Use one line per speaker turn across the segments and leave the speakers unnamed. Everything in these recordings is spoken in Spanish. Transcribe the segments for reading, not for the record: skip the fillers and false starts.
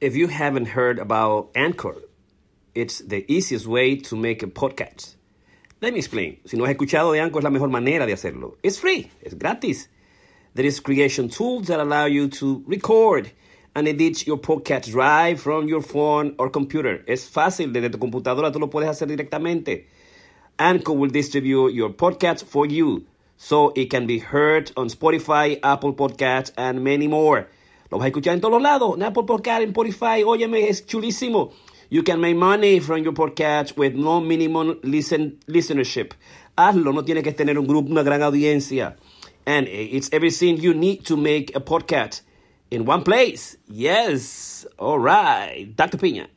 If you haven't heard about Anchor, it's the easiest way to make a podcast. Let me explain. Si no has escuchado de Anchor, es la mejor manera de hacerlo. It's free. Es gratis. There is creation tools that allow you to record and edit your podcast right from your phone or computer. Es fácil. Desde tu computadora tú lo puedes hacer directamente. Anchor will distribute your podcast for you so it can be heard on Spotify, Apple Podcasts, and many more. Lo vas a escuchar en todos lados. En Apple Podcasts, en Spotify. Óyeme, es chulísimo. You can make money from your podcast with no minimum listenership. Hazlo, no tienes que tener un grupo, una gran audiencia. And it's everything you need to make a podcast in one place. Yes. All right. Dr. Piña.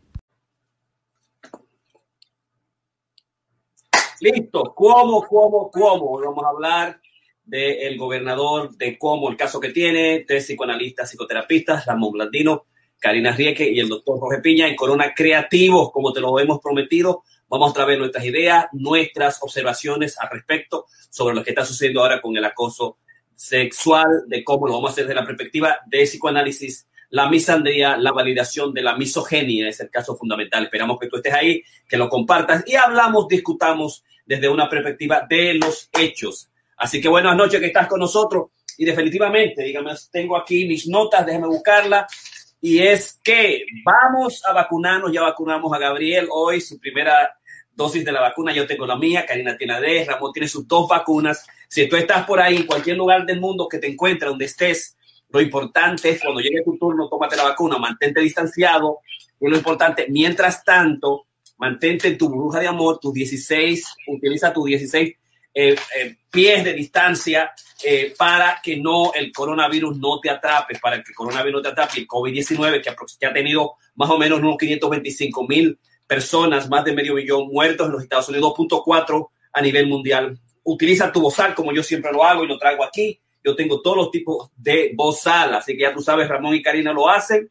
Listo. ¿Cómo? Vamos a hablar del gobernador, de cómo, el caso que tiene, tres psicoanalistas, psicoterapistas, Ramón Blandino, Karina Rieke y el doctor Jorge Piña en Corona Creativos, como te lo hemos prometido. Vamos a traer nuestras ideas, nuestras observaciones al respecto sobre lo que está sucediendo ahora con el acoso sexual, de cómo lo vamos a hacer desde la perspectiva de psicoanálisis, la misandría, la validación de la misoginia es el caso fundamental. Esperamos que tú estés ahí, que lo compartas y discutamos desde una perspectiva de los hechos. Así que buenas noches que estás con nosotros y definitivamente, dígame, tengo aquí mis notas, déjame buscarla. Y es que vamos a vacunarnos, ya vacunamos a Gabriel hoy, su primera dosis de la vacuna, yo tengo la mía, Karina tiene la Ramón tiene sus 2 vacunas. Si tú estás por ahí, en cualquier lugar del mundo que te encuentres, donde estés, lo importante es cuando llegue tu turno, tómate la vacuna, mantente distanciado, es lo importante. Mientras tanto, mantente en tu burbuja de amor, utiliza tus 16 pies de distancia para que el coronavirus no te atrape, el COVID-19 que ha tenido más o menos unos 525,000 personas, más de medio millón muertos en los Estados Unidos, 2.4 a nivel mundial. Utiliza tu bozal como yo siempre lo hago y lo traigo aquí. Yo tengo todos los tipos de bozal, así que ya tú sabes, Ramón y Karina lo hacen.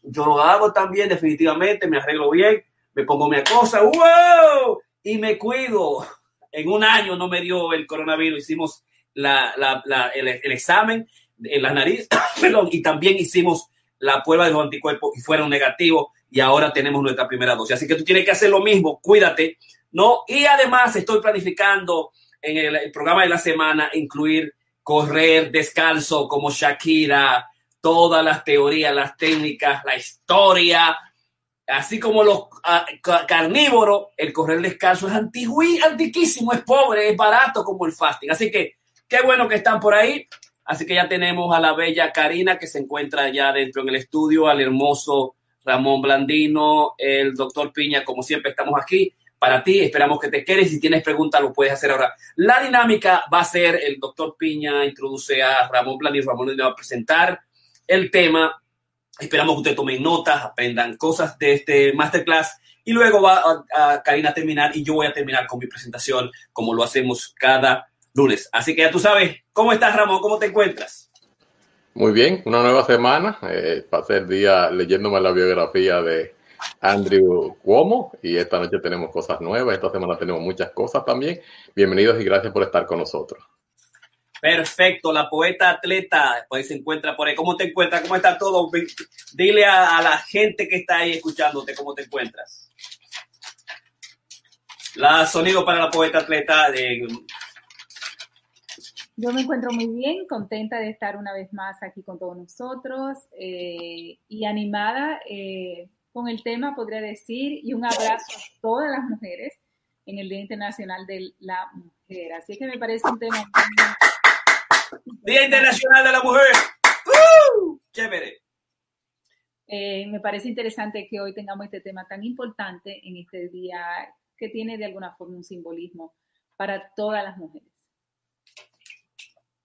Yo lo hago también, definitivamente, me arreglo bien, me pongo mi cosa, ¡wow! Y me cuido. En un año no me dio el coronavirus, hicimos el examen en la nariz, perdón, y también hicimos la prueba de los anticuerpos y fueron negativos y ahora tenemos nuestra primera dosis. Así que tú tienes que hacer lo mismo, cuídate, ¿no? Y además estoy planificando en el programa de la semana incluir correr descalzo como Shakira, todas las teorías, las técnicas, la historia. Así como los carnívoros, el correr descalzo es antiquísimo, es pobre, es barato como el fasting. Así que qué bueno que están por ahí. Así que ya tenemos a la bella Karina que se encuentra ya dentro en el estudio, al hermoso Ramón Blandino, el doctor Piña, como siempre estamos aquí para ti. Esperamos que te quedes. Si tienes preguntas lo puedes hacer ahora. La dinámica va a ser el doctor Piña introduce a Ramón Blandino. Ramón Blandino va a presentar el tema. Esperamos que ustedes tomen notas, aprendan cosas de este masterclass y luego va a Karina a terminar y yo voy a terminar con mi presentación como lo hacemos cada lunes. Así que ya tú sabes. ¿Cómo estás, Ramón? ¿Cómo te encuentras?
Muy bien, una nueva semana. Pasé el día leyéndome la biografía de Andrew Cuomo y esta noche tenemos cosas nuevas. Esta semana tenemos muchas cosas también. Bienvenidos y gracias por estar con nosotros.
Perfecto, la poeta atleta, pues se encuentra por ahí. ¿Cómo te encuentras? ¿Cómo está todo? Dile a la gente que está ahí escuchándote cómo te encuentras. Sonido para la poeta atleta.
Yo me encuentro muy bien, contenta de estar una vez más aquí con todos nosotros y animada con el tema, podría decir, y un abrazo a todas las mujeres en el Día Internacional de la Mujer. Así que me parece un tema
Día Internacional de la Mujer. Chévere.
Me parece interesante que hoy tengamos este tema tan importante en este día que tiene de alguna forma un simbolismo para todas las mujeres.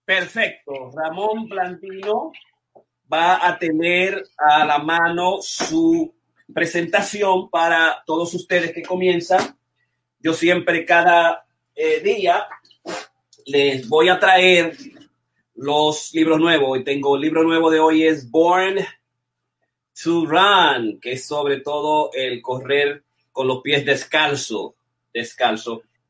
Perfecto. Ramón Blandino va a tener a la mano su presentación para todos ustedes que comienzan. Yo siempre cada día les voy a traer los libros nuevos. Hoy tengo el libro nuevo de hoy es Born to Run, que es sobre todo el correr con los pies descalzo.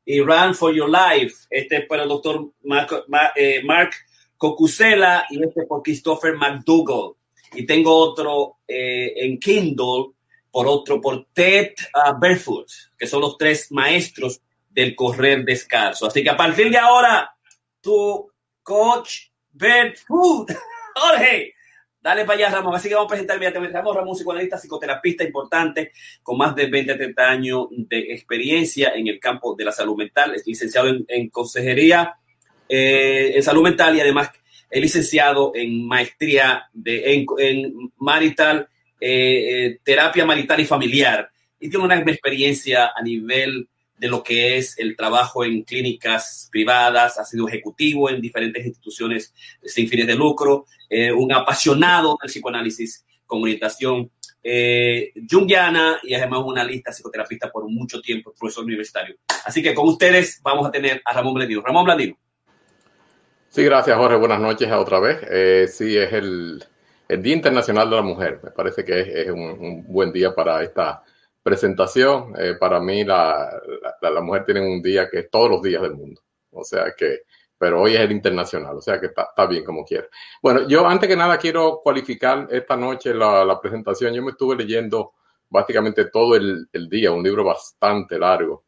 Y Run for Your Life. Este es para el doctor Mark Kokusela y este por Christopher McDougall. y tengo otro en Kindle, por Ted Barefoot, que son los 3 maestros del correr descalzo. Así que a partir de ahora, tu coach Barefoot, Jorge, dale para allá, Ramón. Así que vamos a presentar inmediatamente. Ramón, psicoanalista, psicoterapista importante, con más de 20 a 30 años de experiencia en el campo de la salud mental. Es licenciado en consejería en salud mental y además es licenciado en maestría en marital, terapia marital y familiar. Y tiene una experiencia a nivel de lo que es el trabajo en clínicas privadas, ha sido ejecutivo en diferentes instituciones sin fines de lucro, un apasionado del psicoanálisis con orientación junguiana y además un analista psicoterapista por mucho tiempo, profesor universitario. Así que con ustedes vamos a tener a Ramón Blandino. Ramón Blandino.
Sí, gracias, Jorge. Buenas noches otra vez. Sí, es el Día Internacional de la Mujer. Me parece que es un buen día para esta presentación. Para mí, la mujer tiene un día que es todos los días del mundo. O sea que, pero hoy es el internacional, o sea que está bien como quiera. Bueno, yo antes que nada quiero cualificar esta noche la presentación. Yo me estuve leyendo básicamente todo el día, un libro bastante largo.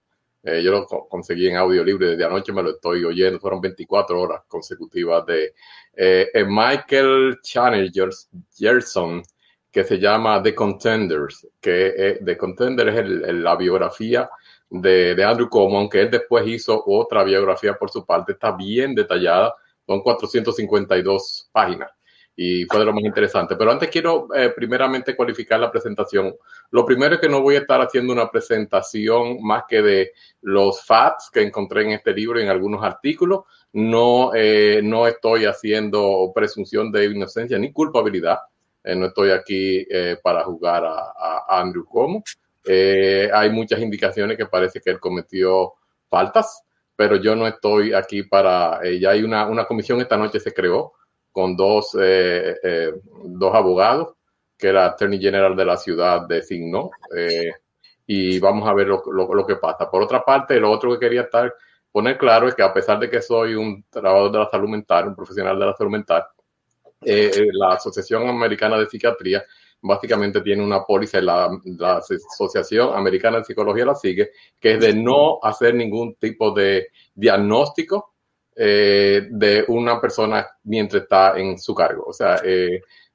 Yo lo conseguí en audiolibro, desde anoche me lo estoy oyendo, fueron 24 horas consecutivas de Michael Chanel Gerson, que se llama The Contenders, que The Contenders es la biografía de Andrew Cuomo, aunque él después hizo otra biografía por su parte, está bien detallada, son 452 páginas. Y fue de lo más interesante. Pero antes quiero primeramente cualificar la presentación. Lo primero es que no voy a estar haciendo una presentación más que de los facts que encontré en este libro y en algunos artículos. No estoy haciendo presunción de inocencia ni culpabilidad. No estoy aquí para juzgar a Andrew Cuomo. Hay muchas indicaciones que parece que él cometió faltas, pero yo no estoy aquí para... ya hay una comisión esta noche se creó con dos abogados, que la Attorney General de la ciudad designó, y vamos a ver lo que pasa. Por otra parte, lo otro que quería poner claro es que a pesar de que soy un trabajador de la salud mental, un profesional de la salud mental, la Asociación Americana de Psiquiatría básicamente tiene una póliza, la Asociación Americana de Psicología la sigue, que es de no hacer ningún tipo de diagnóstico de una persona mientras está en su cargo. O sea,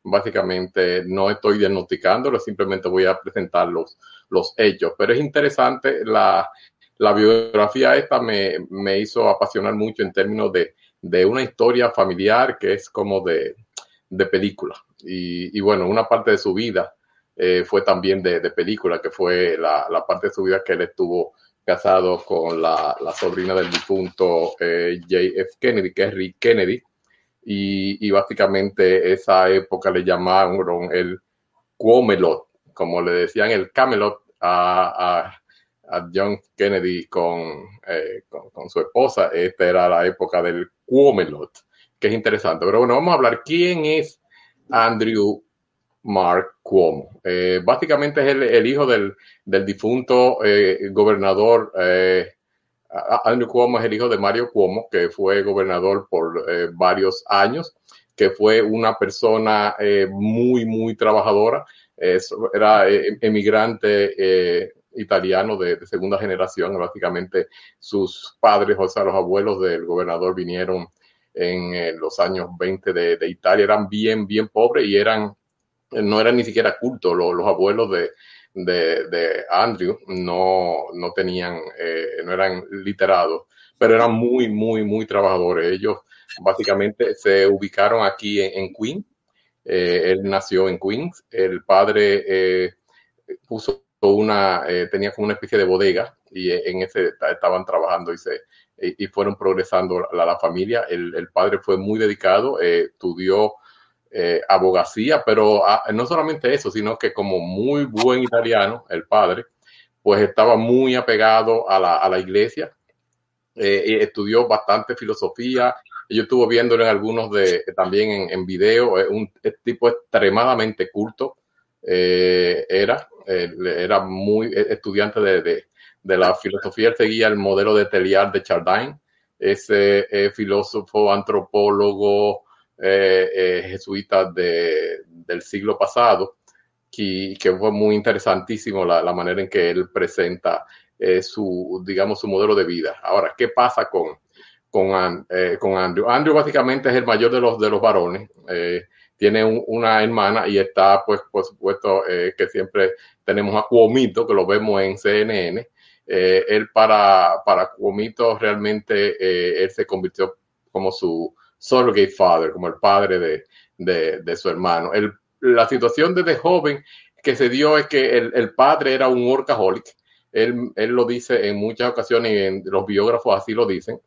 básicamente no estoy diagnosticándolo, simplemente voy a presentar los hechos. Pero es interesante, la biografía esta me hizo apasionar mucho en términos de una historia familiar que es como de película. Y bueno, una parte de su vida fue también de película, que fue la parte de su vida que él estuvo casado con la sobrina del difunto J.F. Kennedy, que es Rick Kennedy, y básicamente esa época le llamaron el Cuomelot, como le decían el Camelot a John Kennedy con su esposa. Esta era la época del Cuomelot, que es interesante. Pero bueno, vamos a hablar. ¿Quién es Andrew Mark Cuomo? Básicamente es el hijo del difunto gobernador. Andrew Cuomo es el hijo de Mario Cuomo, que fue gobernador por varios años, que fue una persona muy, muy trabajadora. Era emigrante italiano de segunda generación. Básicamente sus padres, o sea, los abuelos del gobernador vinieron en los años 20 de Italia. Eran bien, bien pobres y no eran ni siquiera cultos. Los abuelos de Andrew no tenían, no eran literados, pero eran muy, muy, muy trabajadores. Ellos básicamente se ubicaron aquí en Queens. Él nació en Queens. El padre puso tenía como una especie de bodega y en ese estaban trabajando y fueron progresando la familia. El padre fue muy dedicado, estudió abogacía, pero no solamente eso, sino que como muy buen italiano, el padre, pues estaba muy apegado a la iglesia, estudió bastante filosofía. Yo estuve viéndolo en algunos también en video, un tipo extremadamente culto, era muy estudiante de la filosofía. Él seguía el modelo de Teilhard de Chardin, ese filósofo, antropólogo, jesuita de del siglo pasado, que fue muy interesantísimo la manera en que él presenta su modelo de vida. Ahora, ¿qué pasa con Andrew? Andrew básicamente es el mayor de los varones. Tiene una hermana y está, pues, por supuesto, que siempre tenemos a Cuomito, que lo vemos en CNN. Él para Cuomito realmente él se convirtió como su surrogate father, como el padre de su hermano. La situación desde joven que se dio es que el padre era un workaholic. Él lo dice en muchas ocasiones y en los biógrafos así lo dicen.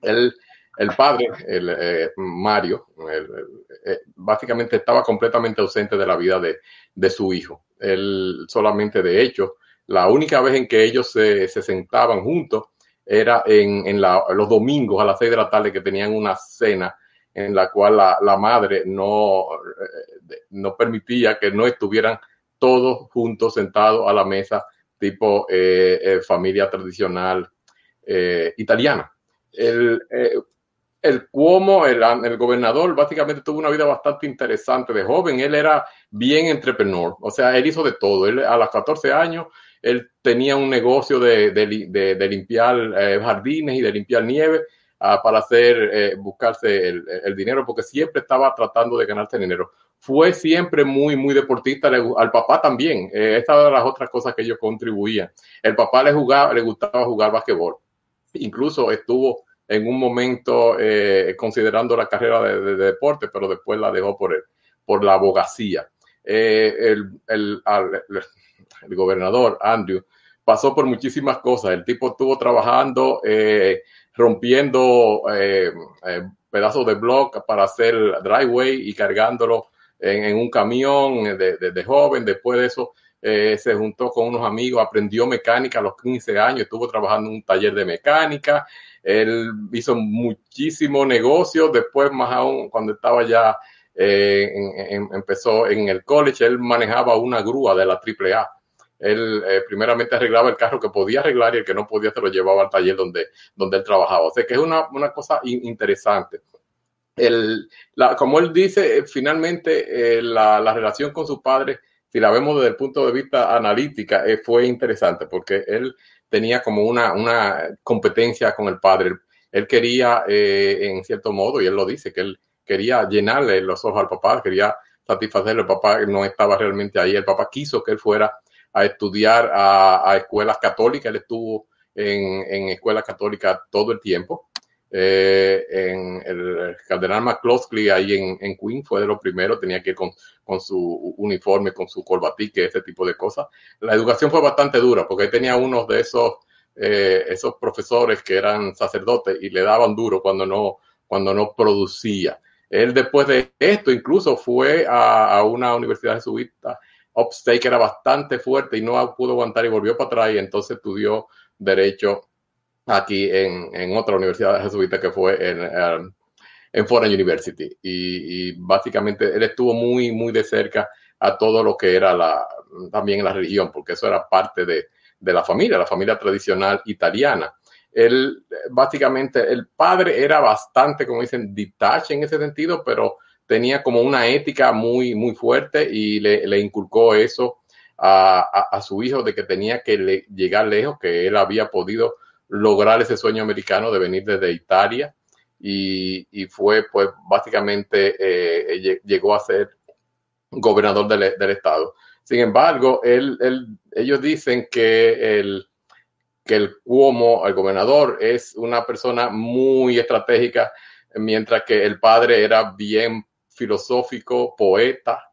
El padre, Mario, básicamente estaba completamente ausente de la vida de su hijo. Él solamente, de hecho, la única vez en que ellos se sentaban juntos era en los domingos a las 6 de la tarde, que tenían una cena en la cual la madre no permitía que no estuvieran todos juntos sentados a la mesa, tipo familia tradicional italiana. El Cuomo, el gobernador, básicamente tuvo una vida bastante interesante de joven. Él era bien entrepreneur, o sea, él hizo de todo. Él, a los 14 años, él tenía un negocio de limpiar jardines y de limpiar nieve para buscarse el dinero, porque siempre estaba tratando de ganarse dinero. Fue siempre muy, muy deportista. Al papá también. Esta era de las otras cosas que ellos contribuían. El papá le gustaba jugar basquetbol. Incluso estuvo en un momento considerando la carrera de deporte, pero después la dejó por la abogacía. El gobernador Andrew pasó por muchísimas cosas. El tipo estuvo trabajando, rompiendo pedazos de block para hacer driveway y cargándolo en un camión de joven. Después de eso se juntó con unos amigos, aprendió mecánica a los 15 años, estuvo trabajando en un taller de mecánica. Él hizo muchísimo negocio. Después, más aún, cuando estaba ya empezó en el college, él manejaba una grúa de la AAA. Él primeramente arreglaba el carro que podía arreglar, y el que no podía se lo llevaba al taller donde él trabajaba. O sea que es una cosa interesante. Como él dice, finalmente la relación con su padre, si la vemos desde el punto de vista analítica, fue interesante, porque él tenía como una competencia con el padre. Él quería, en cierto modo, y él lo dice, que él quería llenarle los ojos al papá, quería satisfacerlo. El papá no estaba realmente ahí. El papá quiso que él fuera a estudiar a escuelas católicas. Él estuvo en escuelas católicas todo el tiempo. En el Cardenal McCloskey ahí en Queen fue de los primeros. Tenía que ir con su uniforme, con su corbatique, ese tipo de cosas. La educación fue bastante dura, porque ahí tenía unos de esos profesores que eran sacerdotes y le daban duro cuando no producía. Él, después de esto, incluso fue a una universidad jesuita upstate, que era bastante fuerte, y no pudo aguantar y volvió para atrás, y entonces estudió Derecho aquí en otra universidad jesuita, que fue en Fordham University. Y básicamente él estuvo muy, muy de cerca a todo lo que era también la religión, porque eso era parte de la familia tradicional italiana. Él, básicamente, el padre era bastante, como dicen, detached en ese sentido, pero tenía como una ética muy, muy fuerte, y le inculcó eso a su hijo, de que tenía que llegar lejos, que él había podido lograr ese sueño americano de venir desde Italia, y fue, pues, básicamente llegó a ser gobernador del estado. Sin embargo, ellos dicen que el Cuomo, el gobernador, es una persona muy estratégica, mientras que el padre era bien filosófico, poeta.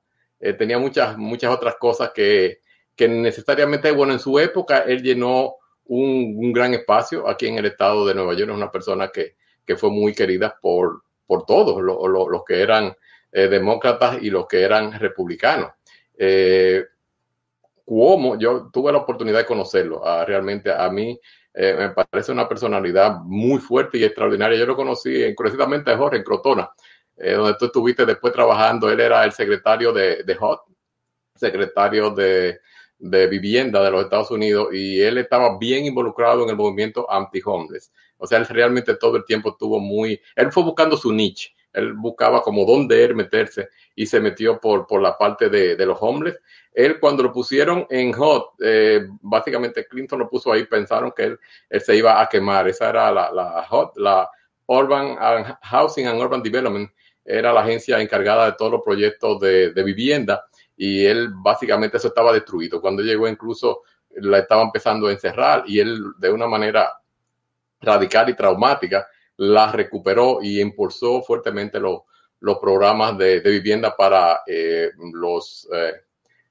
Tenía muchas otras cosas que necesariamente, bueno, en su época él llenó un gran espacio aquí en el estado de Nueva York. Es una persona que fue muy querida por todos los que eran demócratas y los que eran republicanos. Cuomo, yo tuve la oportunidad de conocerlo. Realmente a mí me parece una personalidad muy fuerte y extraordinaria. Yo lo conocí curiosamente a Jorge, en Crotona, donde tú estuviste después trabajando. Él era el secretario de HUD, secretario de vivienda de los Estados Unidos, y él estaba bien involucrado en el movimiento anti-homeless. O sea, él realmente todo el tiempo él fue buscando su niche, Él buscaba como dónde él meterse y se metió por la parte de los homeless. Él, cuando lo pusieron en HUD, básicamente Clinton lo puso ahí, pensaron que él se iba a quemar. Esa era la HUD, la Urban Housing and Urban Development, era la agencia encargada de todos los proyectos de vivienda, y él básicamente eso estaba destruido. Cuando llegó, incluso la estaba empezando a encerrar, y él, de una manera radical y traumática, la recuperó y impulsó fuertemente los programas de vivienda para los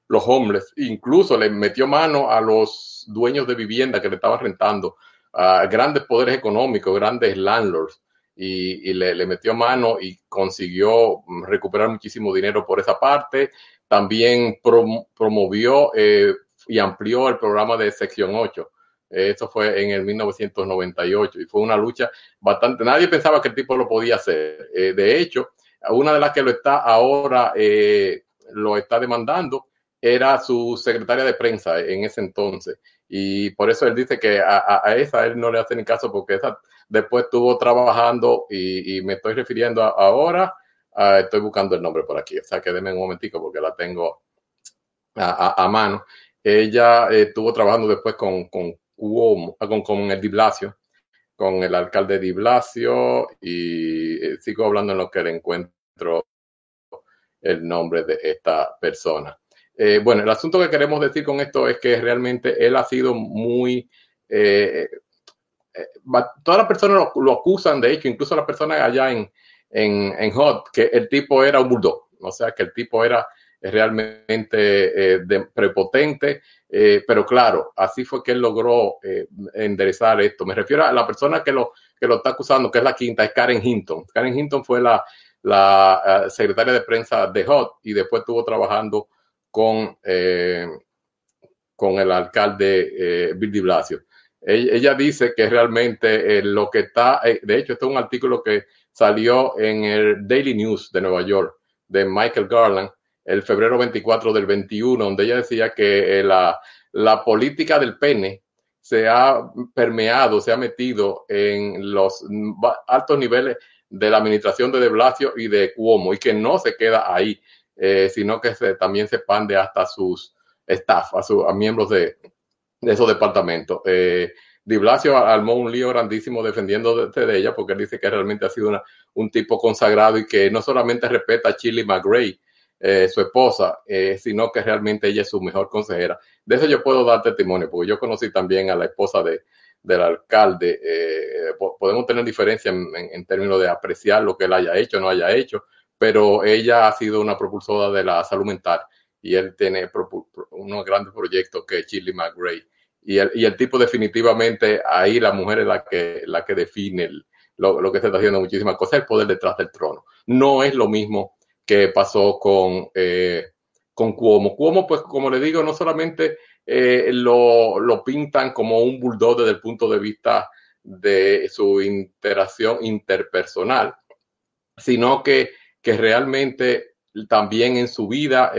homeless. Incluso le metió mano a los dueños de vivienda que le estaban rentando, a grandes poderes económicos, grandes landlords, y le metió mano y consiguió recuperar muchísimo dinero por esa parte. También promovió y amplió el programa de Sección 8. Eso fue en el 1998 y fue una lucha bastante. Nadie pensaba que el tipo lo podía hacer. De hecho, una de las que lo está ahora lo está demandando era su secretaria de prensa en ese entonces. Y por eso él dice que a esa él no le hace ni caso, porque esa después estuvo trabajando, y me estoy refiriendo ahora, estoy buscando el nombre por aquí, o sea que denme un momentico porque la tengo a mano. Ella estuvo trabajando después con Cuomo, con el Di Blasio, con el alcalde Di Blasio, y sigo hablando en lo que le encuentro el nombre de esta persona. Bueno, el asunto que queremos decir con esto es que realmente él ha sido muy... todas las personas lo acusan, de hecho, incluso las personas allá en HUD, que el tipo era un bulldog, o sea, que el tipo era realmente prepotente, pero claro, así fue que él logró enderezar esto. Me refiero a la persona que lo está acusando, que es la quinta, es Karen Hinton. Karen Hinton fue la secretaria de prensa de HUD, y después estuvo trabajando con el alcalde Bill de Blasio. Ella dice que realmente lo que está, de hecho, este es un artículo que salió en el Daily News de Nueva York, de Michael Garland, el febrero 24 del 21, donde ella decía que la política del pene se ha permeado, se ha metido en los altos niveles de la administración de Blasio y de Cuomo, y que no se queda ahí, sino que también se expande hasta sus staff, a miembros de esos departamentos. Di Blasio armó un lío grandísimo defendiendo de ella, porque él dice que realmente ha sido un tipo consagrado, y que no solamente respeta a Shirley McRae, su esposa, sino que realmente ella es su mejor consejera. De eso yo puedo dar testimonio, porque yo conocí también a la esposa del alcalde. Podemos tener diferencias en términos de apreciar lo que él haya hecho o no haya hecho, pero ella ha sido una propulsora de la salud mental, y él tiene unos grandes proyectos que Shirley McRae. Y el tipo, definitivamente, ahí la mujer es la que define lo que se está haciendo, muchísimas cosas, el poder detrás del trono. No es lo mismo que pasó con Cuomo. Cuomo, pues, como le digo, no solamente lo pintan como un bulldog desde el punto de vista de su interacción interpersonal, sino que realmente también en su vida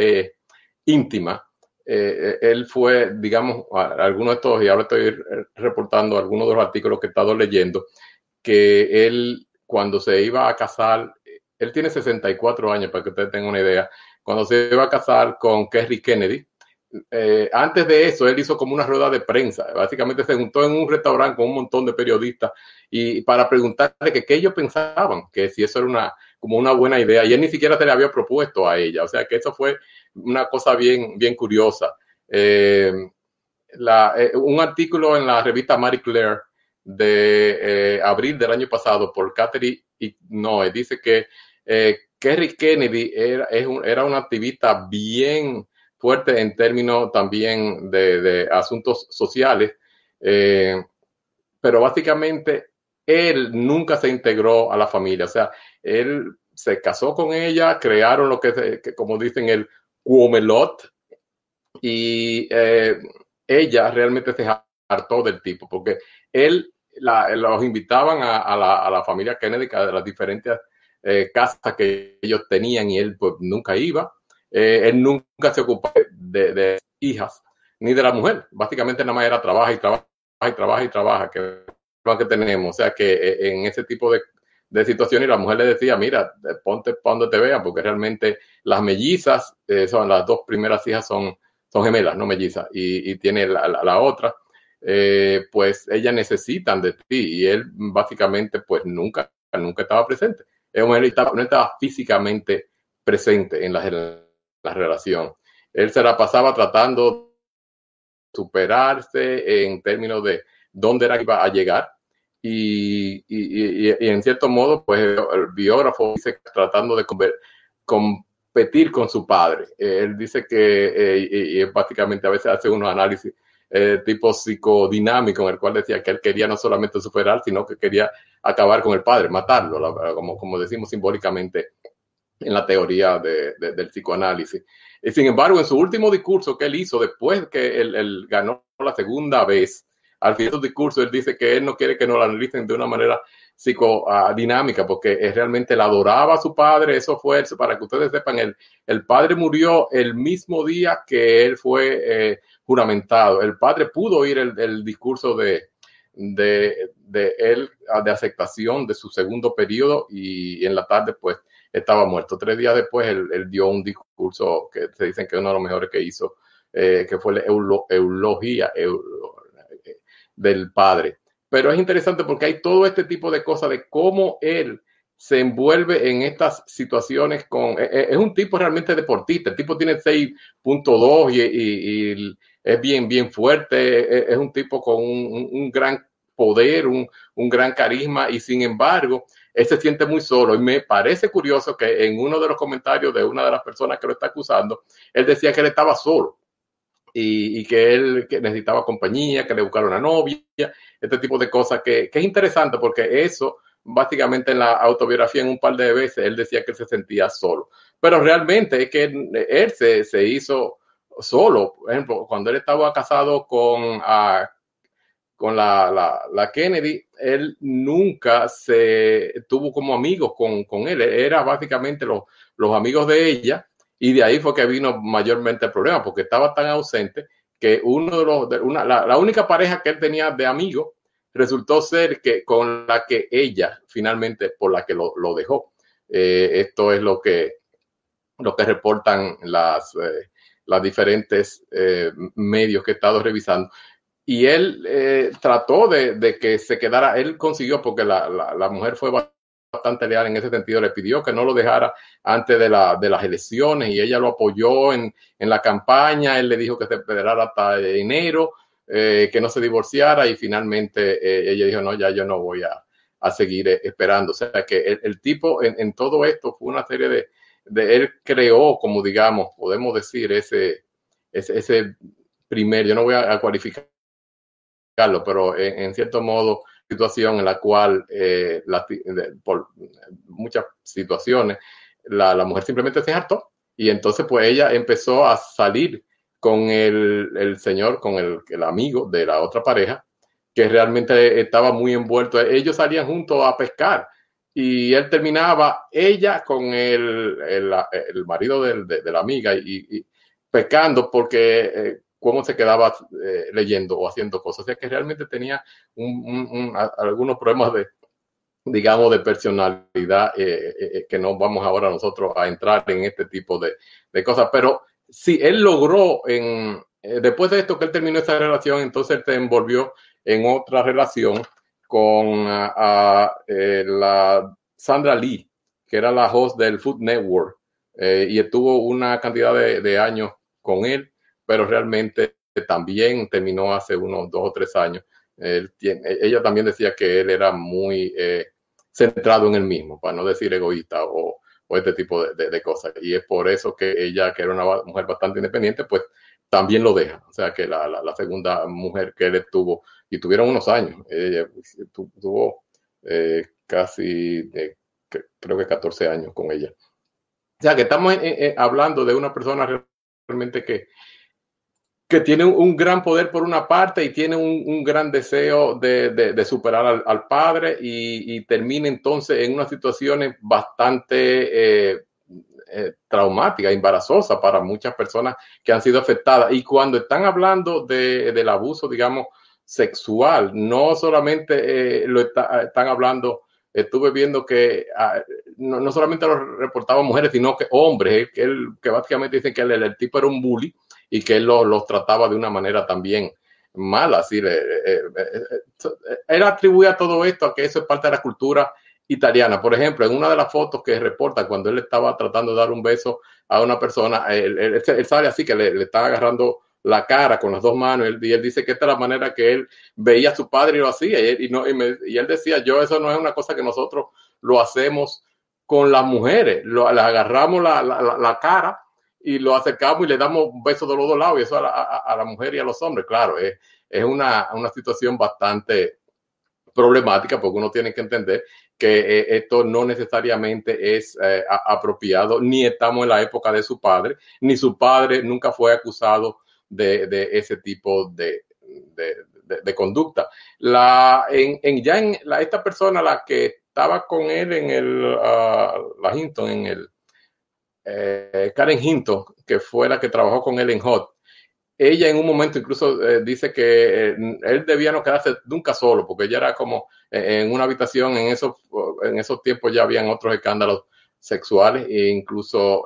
íntima, él fue, digamos, algunos de estos, y ahora estoy reportando algunos de los artículos que he estado leyendo, que él, cuando se iba a casar, él tiene 64 años, para que ustedes tengan una idea, cuando se iba a casar con Kerry Kennedy, antes de eso, él hizo como una rueda de prensa. Básicamente se juntó en un restaurante con un montón de periodistas, y para preguntarle que qué ellos pensaban, que si eso era como una buena idea, y él ni siquiera se le había propuesto a ella. O sea que eso fue una cosa bien, bien curiosa. Un artículo en la revista Marie Claire de abril del año pasado por Catherine Noe dice que Kerry Kennedy era una activista bien fuerte en términos también de asuntos sociales, pero básicamente él nunca se integró a la familia. O sea, él se casó con ella, crearon lo que como dicen, el Cuomelot, y ella realmente se hartó del tipo, porque él los invitaban a la familia Kennedy, a las diferentes casas que ellos tenían, y él pues nunca iba. Él nunca se ocupó de hijas ni de la mujer. Básicamente nada más era trabaja, que tenemos. O sea que en ese tipo situaciones y la mujer le decía, mira, ponte para donde te vean, porque realmente las mellizas, son las dos primeras hijas son gemelas, no mellizas, y tiene la otra, pues ellas necesitan de ti, y él básicamente pues nunca estaba presente. Él no estaba físicamente presente en la relación. Él se la pasaba tratando de superarse en términos de dónde era que iba a llegar, y en cierto modo, pues el biógrafo dice tratando de competir con su padre. Él dice que, y básicamente a veces hace unos análisis tipo psicodinámico, en el cual decía que él quería no solamente superar, sino que quería acabar con el padre, matarlo, como decimos simbólicamente en la teoría del psicoanálisis. Y sin embargo, en su último discurso que él hizo, después que él ganó la segunda vez, al final de su discurso, él dice que él no quiere que nos lo analicen de una manera psicodinámica, porque realmente él adoraba a su padre. Eso fue, para que ustedes sepan, el padre murió el mismo día que él fue juramentado. El padre pudo oír el discurso de él, de aceptación de su segundo periodo, y en la tarde pues estaba muerto. 3 días después él dio un discurso que se dicen que es uno de los mejores que hizo, que fue la eulogía del padre. Pero es interesante porque hay todo este tipo de cosas de cómo él se envuelve en estas situaciones es un tipo realmente deportista. El tipo tiene 6.2 y es bien fuerte. Es un tipo con un gran poder, un gran carisma, y sin embargo, él se siente muy solo. Y me parece curioso que en uno de los comentarios de una de las personas que lo está acusando, él decía que él estaba solo y que él que necesitaba compañía, que le buscara una novia, este tipo de cosas que es interesante, porque eso básicamente en la autobiografía, en un par de veces, él decía que él se sentía solo. Pero realmente es que él se hizo solo. Por ejemplo, cuando él estaba casado con la Kennedy, él nunca se tuvo como amigos con él. Era básicamente los amigos de ella, y de ahí fue que vino mayormente el problema, porque estaba tan ausente que la única pareja que él tenía de amigos resultó ser que con la que ella finalmente, por la que lo dejó. Esto es lo que reportan las diferentes medios que he estado revisando. Y él trató de que se quedara. Él consiguió, porque la mujer fue bastante leal en ese sentido, le pidió que no lo dejara antes de las elecciones, y ella lo apoyó en la campaña. Él le dijo que se esperara hasta enero, que no se divorciara, y finalmente ella dijo, no, ya yo no voy a seguir esperando. O sea que el tipo en todo esto fue una serie de él creó, como digamos, podemos decir, ese primer, yo no voy a cualificar, pero en cierto modo, situación en la cual por muchas situaciones la mujer simplemente se hartó, y entonces pues ella empezó a salir con el señor, con el amigo de la otra pareja, que realmente estaba muy envuelto. Ellos salían juntos a pescar, y él terminaba, ella con el marido de la amiga, y pescando, porque cómo se quedaba leyendo o haciendo cosas. O sea que realmente tenía algunos problemas digamos, de personalidad, que no vamos ahora nosotros a entrar en este tipo de cosas. Pero sí, él logró, después de esto que él terminó esa relación, entonces él se envolvió en otra relación con la Sandra Lee, que era la host del Food Network, y estuvo una cantidad de años con él, pero realmente también terminó hace unos 2 o 3 años. Ella también decía que él era muy centrado en él mismo, para no decir egoísta o este tipo de cosas. Y es por eso que ella, que era una mujer bastante independiente, pues también lo deja. O sea que la segunda mujer que él tuvo, y tuvieron unos años, ella tuvo casi, creo que 14 años con ella. O sea que estamos hablando de una persona realmente que tiene un gran poder por una parte, y tiene un gran deseo de superar al padre, y termina entonces en unas situaciones bastante traumáticas, embarazosas para muchas personas que han sido afectadas. Y cuando están hablando del abuso, digamos, sexual, no solamente están hablando estuve viendo que no solamente lo reportaban mujeres, sino que hombres, que básicamente dicen que el tipo era un bully y que él los trataba de una manera también mala. Así, él atribuía todo esto a que eso es parte de la cultura italiana. Por ejemplo, en una de las fotos que reporta cuando él estaba tratando de dar un beso a una persona, él sale así que le estaba agarrando la cara con las dos manos, y él dice que esta es la manera que él veía a su padre y lo hacía, y él decía, eso no es una cosa que nosotros lo hacemos con las mujeres, le agarramos la cara y lo acercamos y le damos besos de los dos lados, y eso a la mujer y a los hombres. Claro, es una situación bastante problemática, porque uno tiene que entender que esto no necesariamente es apropiado, ni estamos en la época de su padre, ni su padre nunca fue acusado de ese tipo de conducta. Esta persona, la que estaba con él en la Hinton, Karen Hinton, que fue la que trabajó con él en Hot, ella en un momento incluso dice que él debía no quedarse nunca solo, porque ella era como en una habitación, en esos tiempos ya habían otros escándalos sexuales, e incluso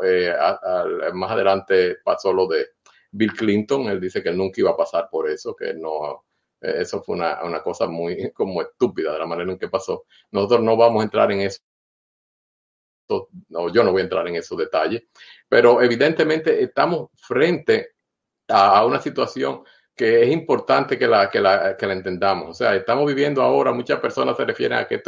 más adelante pasó lo de Bill Clinton. Él dice que nunca iba a pasar por eso, que no, eso fue una cosa muy como estúpida de la manera en que pasó. Nosotros no vamos a entrar en eso. No, yo no voy a entrar en esos detalles, pero evidentemente estamos frente a una situación que es importante que la entendamos. O sea, estamos viviendo ahora, muchas personas se refieren a que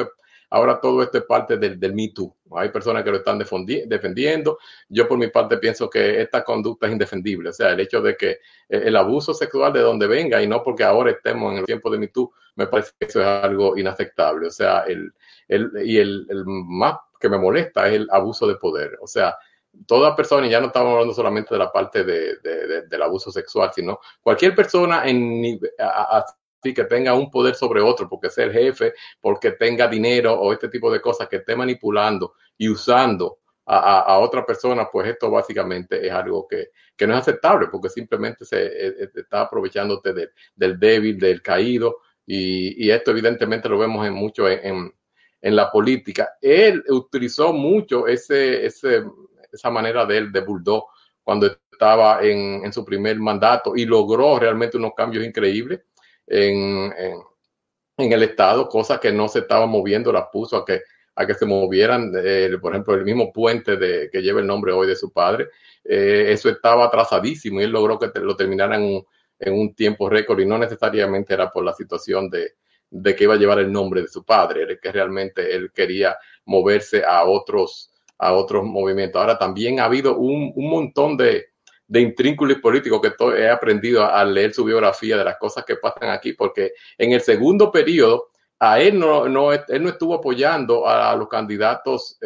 ahora todo esto es parte del Me Too. Hay personas que lo están defendiendo. Yo por mi parte pienso que esta conducta es indefendible. O sea, el hecho de que el abuso sexual de donde venga, y no porque ahora estemos en el tiempo de Me Too, me parece que eso es algo inaceptable. O sea, el más que me molesta es el abuso de poder. O sea, toda persona, y ya no estamos hablando solamente de la parte del abuso sexual, sino cualquier persona así que tenga un poder sobre otro, porque sea el jefe, porque tenga dinero o este tipo de cosas, que esté manipulando y usando a otra persona, pues esto básicamente es algo que no es aceptable, porque simplemente se está aprovechándote del débil, del caído, y esto evidentemente lo vemos mucho en la política. Él utilizó mucho esa manera de él, de bulldog, cuando estaba en su primer mandato, y logró realmente unos cambios increíbles en el estado, cosas que no se estaban moviendo, las puso a que se movieran. Por ejemplo, el mismo puente que lleva el nombre hoy de su padre, eso estaba atrasadísimo, y él logró que lo terminaran en un tiempo récord, y no necesariamente era por la situación de que iba a llevar el nombre de su padre, que realmente él quería moverse a otros movimientos. Ahora también ha habido un montón de intrínculos políticos que he aprendido a leer su biografía, de las cosas que pasan aquí, porque en el segundo periodo a él no estuvo apoyando a los candidatos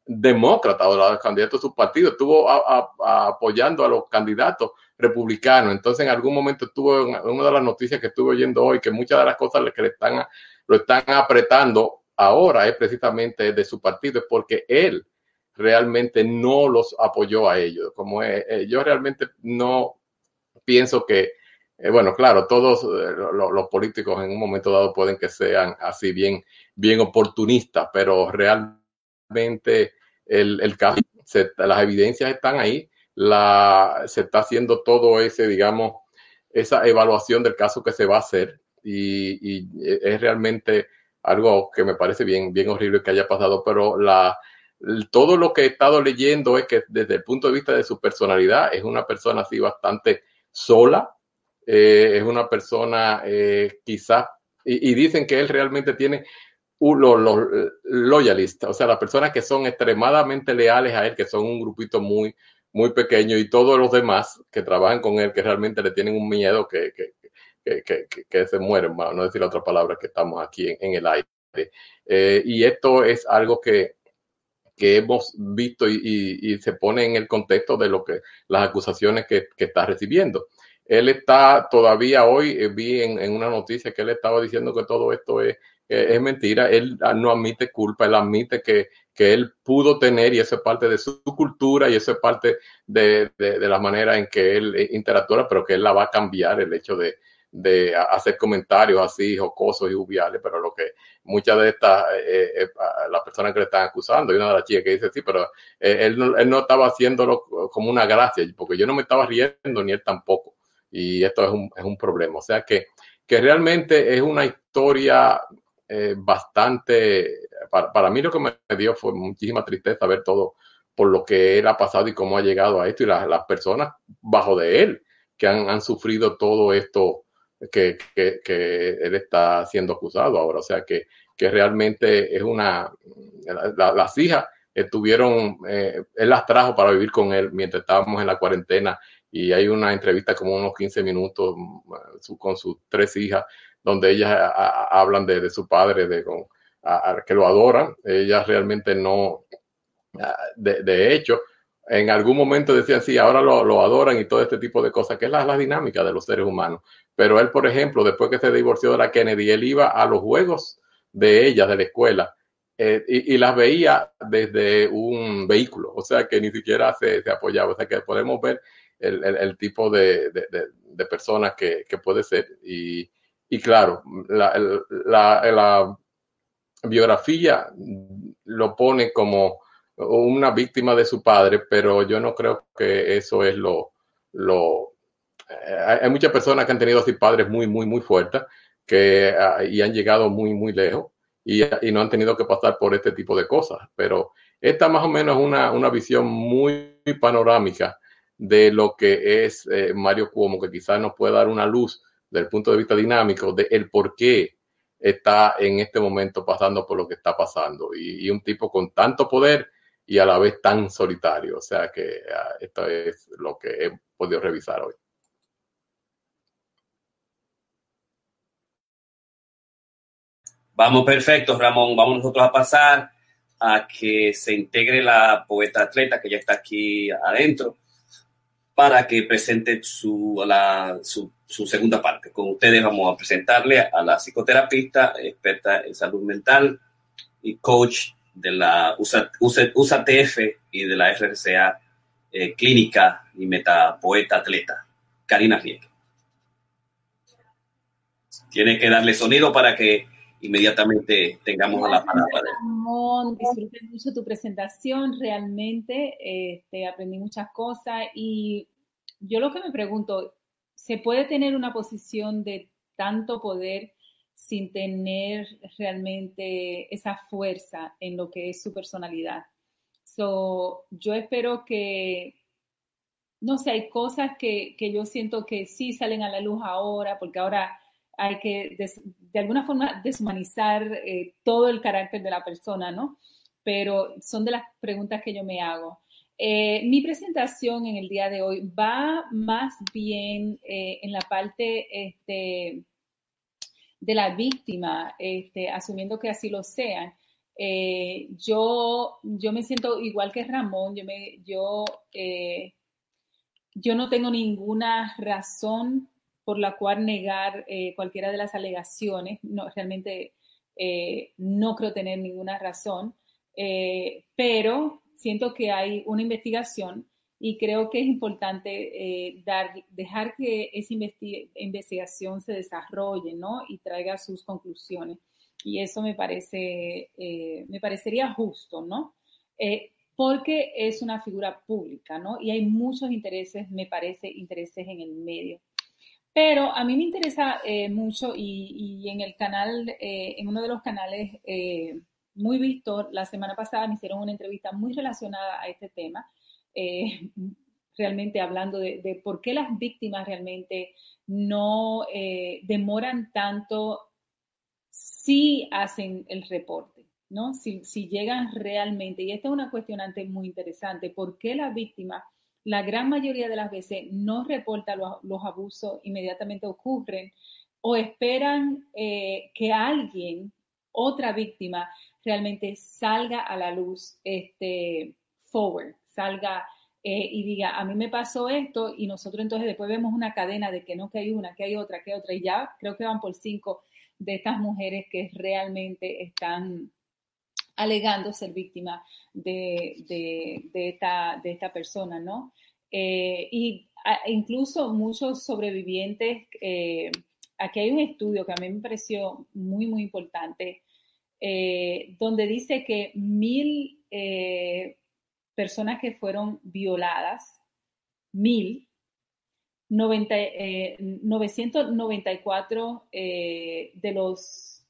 demócratas o a los candidatos de su partido, estuvo apoyando a los candidatos republicanos. Entonces en algún momento estuvo en una de las noticias que estuve oyendo hoy, que muchas de las cosas que lo están apretando ahora es precisamente de su partido, es porque él realmente no los apoyó a ellos. Como yo realmente no pienso que, bueno, claro, todos los políticos en un momento dado pueden que sean así bien oportunistas, pero realmente el caso, las evidencias están ahí, se está haciendo todo digamos, esa evaluación del caso que se va a hacer, y es realmente algo que me parece bien horrible que haya pasado, pero todo lo que he estado leyendo es que desde el punto de vista de su personalidad, es una persona así bastante sola, es una persona quizás, y dicen que él realmente tiene los loyalistas, o sea, las personas que son extremadamente leales a él, que son un grupito muy pequeño, y todos los demás que trabajan con él, que realmente le tienen un miedo que se mueren, para no decir la otra palabra, que estamos aquí en el aire. Y esto es algo que hemos visto y se pone en el contexto de las acusaciones que está recibiendo. Él está todavía hoy, vi en una noticia que él estaba diciendo que todo esto es mentira. Él no admite culpa, él admite que él pudo tener, y eso es parte de su cultura, y eso es parte de la manera en que él interactúa, pero que él la va a cambiar, el hecho de de hacer comentarios así jocosos y joviales, pero lo que muchas de estas, las personas que le están acusando, y una de las chicas que dice, sí, pero él no estaba haciéndolo como una gracia, porque yo no me estaba riendo, ni él tampoco, y esto es un problema. O sea que realmente es una historia bastante, para mí lo que me dio fue muchísima tristeza ver todo por lo que él ha pasado y cómo ha llegado a esto, y las personas bajo de él que han sufrido todo esto que él está siendo acusado ahora. O sea que realmente es las hijas estuvieron, él las trajo para vivir con él mientras estábamos en la cuarentena, y hay una entrevista como unos 15 minutos con sus 3 hijas, donde ellas hablan de su padre, que lo adoran. Ellas realmente no, de hecho, en algún momento decían, sí, ahora lo adoran y todo este tipo de cosas, que es la dinámica de los seres humanos. Pero él, por ejemplo, después que se divorció de la Kennedy, él iba a los juegos de ellas, de la escuela, y las veía desde un vehículo, o sea que ni siquiera se apoyaba. O sea que podemos ver el tipo de personas que puede ser. Y claro, la biografía lo pone como una víctima de su padre, pero yo no creo que eso es hay muchas personas que han tenido así padres muy, muy, muy fuertes y han llegado muy, muy lejos, y no han tenido que pasar por este tipo de cosas. Pero esta más o menos es una visión muy, muy panorámica de lo que es Mario Cuomo, que quizás nos puede dar una luz desde el punto de vista dinámico de el por qué está en este momento pasando por lo que está pasando, y un tipo con tanto poder y a la vez tan solitario. O sea que esto es lo que he podido revisar hoy.
Vamos, perfecto, Ramón. Vamos nosotros a pasar a que se integre la poeta atleta que ya está aquí adentro para que presente su segunda parte. Con ustedes vamos a presentarle a la psicoterapista, experta en salud mental y coach de la USATF y de la FRCA clínica y metapoeta atleta, Karina Rieke. Tiene que darle sonido para que inmediatamente tengamos a la palabra.
Ramón, disfruté mucho tu presentación, realmente aprendí muchas cosas, y yo lo que me pregunto, ¿se puede tener una posición de tanto poder sin tener realmente esa fuerza en lo que es su personalidad? Yo espero que, no sé, hay cosas que yo siento que sí salen a la luz ahora, porque ahora hay que de alguna forma deshumanizar todo el carácter de la persona, ¿no? Pero son de las preguntas que yo me hago. Mi presentación en el día de hoy va más bien en la parte de la víctima, asumiendo que así lo sean. Yo me siento igual que Ramón. Yo no tengo ninguna razón por la cual negar cualquiera de las alegaciones. No, realmente no creo tener ninguna razón, pero siento que hay una investigación, y creo que es importante dejar que esa investigación se desarrolle, ¿no? Y traiga sus conclusiones. Y eso me parecería justo, ¿no? Porque es una figura pública, ¿no? Y hay muchos intereses, me parece, intereses en el medio. Pero a mí me interesa mucho, y en el canal, en uno de los canales muy visto, la semana pasada me hicieron una entrevista muy relacionada a este tema, realmente hablando de por qué las víctimas realmente no demoran tanto si hacen el reporte, ¿no? Si llegan realmente, y esta es una cuestionante muy interesante, ¿por qué la víctima, la gran mayoría de las veces, no reporta los abusos inmediatamente ocurren, o esperan que alguien, otra víctima, realmente salga a la luz, salga y diga, a mí me pasó esto, y nosotros entonces después vemos una cadena de que no, que hay una, que hay otra, y ya creo que van por 5 de estas mujeres que realmente están alegando ser víctima de esta persona, ¿no? Incluso muchos sobrevivientes aquí hay un estudio que a mí me pareció muy, muy importante, donde dice que 1,000 personas que fueron violadas, 994 de los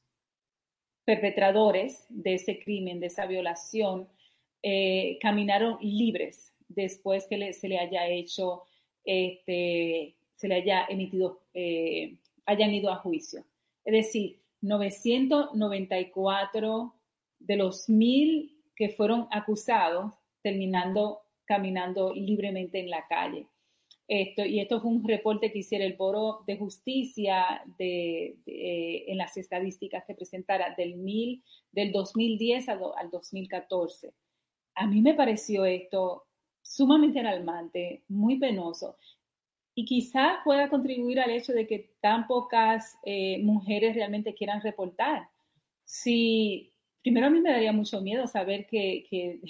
perpetradores de ese crimen, de esa violación, caminaron libres después que se le haya hecho, se le haya emitido, hayan ido a juicio. Es decir, 994 de los 1,000 que fueron acusados terminando caminando libremente en la calle. Esto fue un reporte que hiciera el Foro de Justicia en las estadísticas que presentara del 2010 al 2014. A mí me pareció esto sumamente alarmante, muy penoso, y quizás pueda contribuir al hecho de que tan pocas mujeres realmente quieran reportar. Primero a mí me daría mucho miedo saber que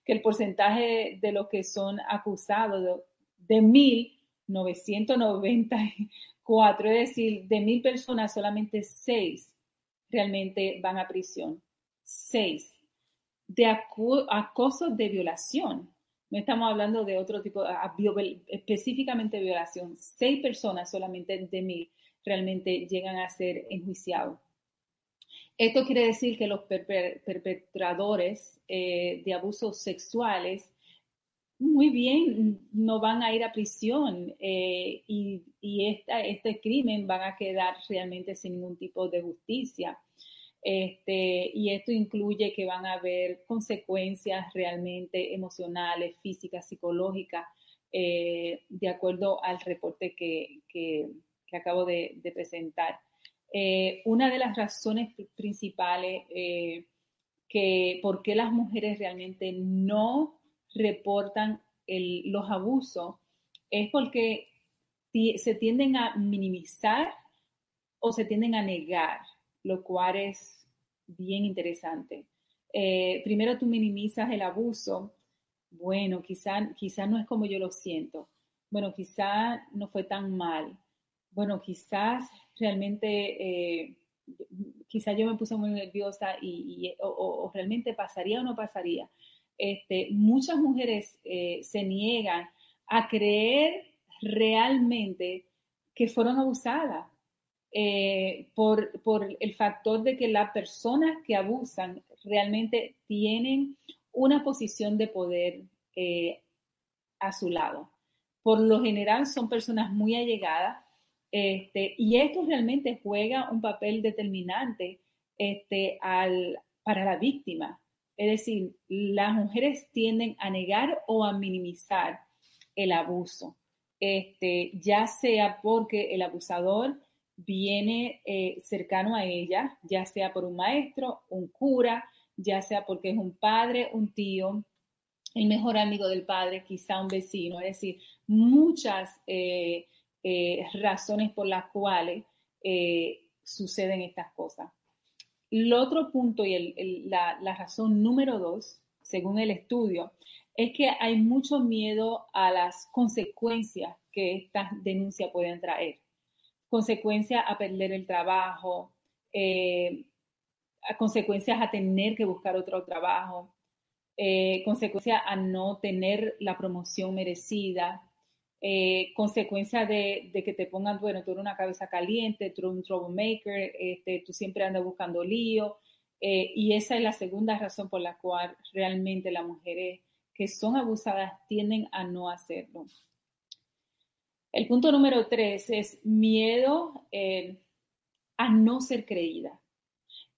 el porcentaje de los que son acusados de 1,994, es decir, de 1,000 personas, solamente 6 realmente van a prisión. 6. De acoso de violación. No estamos hablando de otro tipo, específicamente violación. 6 personas solamente de 1,000 realmente llegan a ser enjuiciados. Esto quiere decir que los perpetradores de abusos sexuales muy bien no van a ir a prisión y este crimen van a quedar realmente sin ningún tipo de justicia. Y esto incluye que van a haber consecuencias realmente emocionales, físicas, psicológicas, de acuerdo al reporte que acabo de presentar. Una de las razones principales por qué las mujeres realmente no reportan los abusos es porque se tienden a minimizar o se tienden a negar, lo cual es bien interesante. Primero tú minimizas el abuso. Bueno, quizá no es como yo lo siento. Bueno, quizá no fue tan mal. Bueno, quizás realmente, quizá yo me puse muy nerviosa o realmente pasaría o no pasaría. Muchas mujeres se niegan a creer realmente que fueron abusadas por el factor de que las personas que abusan realmente tienen una posición de poder a su lado. Por lo general son personas muy allegadas y esto realmente juega un papel determinante para la víctima. Es decir, las mujeres tienden a negar o a minimizar el abuso, ya sea porque el abusador viene cercano a ella, ya sea por un maestro, un cura, ya sea porque es un padre, un tío, el mejor amigo del padre, quizá un vecino. Es decir, muchas razones por las cuales suceden estas cosas. El otro punto y la razón número 2, según el estudio, es que hay mucho miedo a las consecuencias que estas denuncias pueden traer. Consecuencias a perder el trabajo, a consecuencias a tener que buscar otro trabajo, consecuencias a no tener la promoción merecida, consecuencia de que te pongan, bueno, tú eres una cabeza caliente, tú eres un troublemaker, tú siempre andas buscando lío, y esa es la segunda razón por la cual realmente las mujeres que son abusadas tienden a no hacerlo. El punto número 3 es miedo a no ser creída,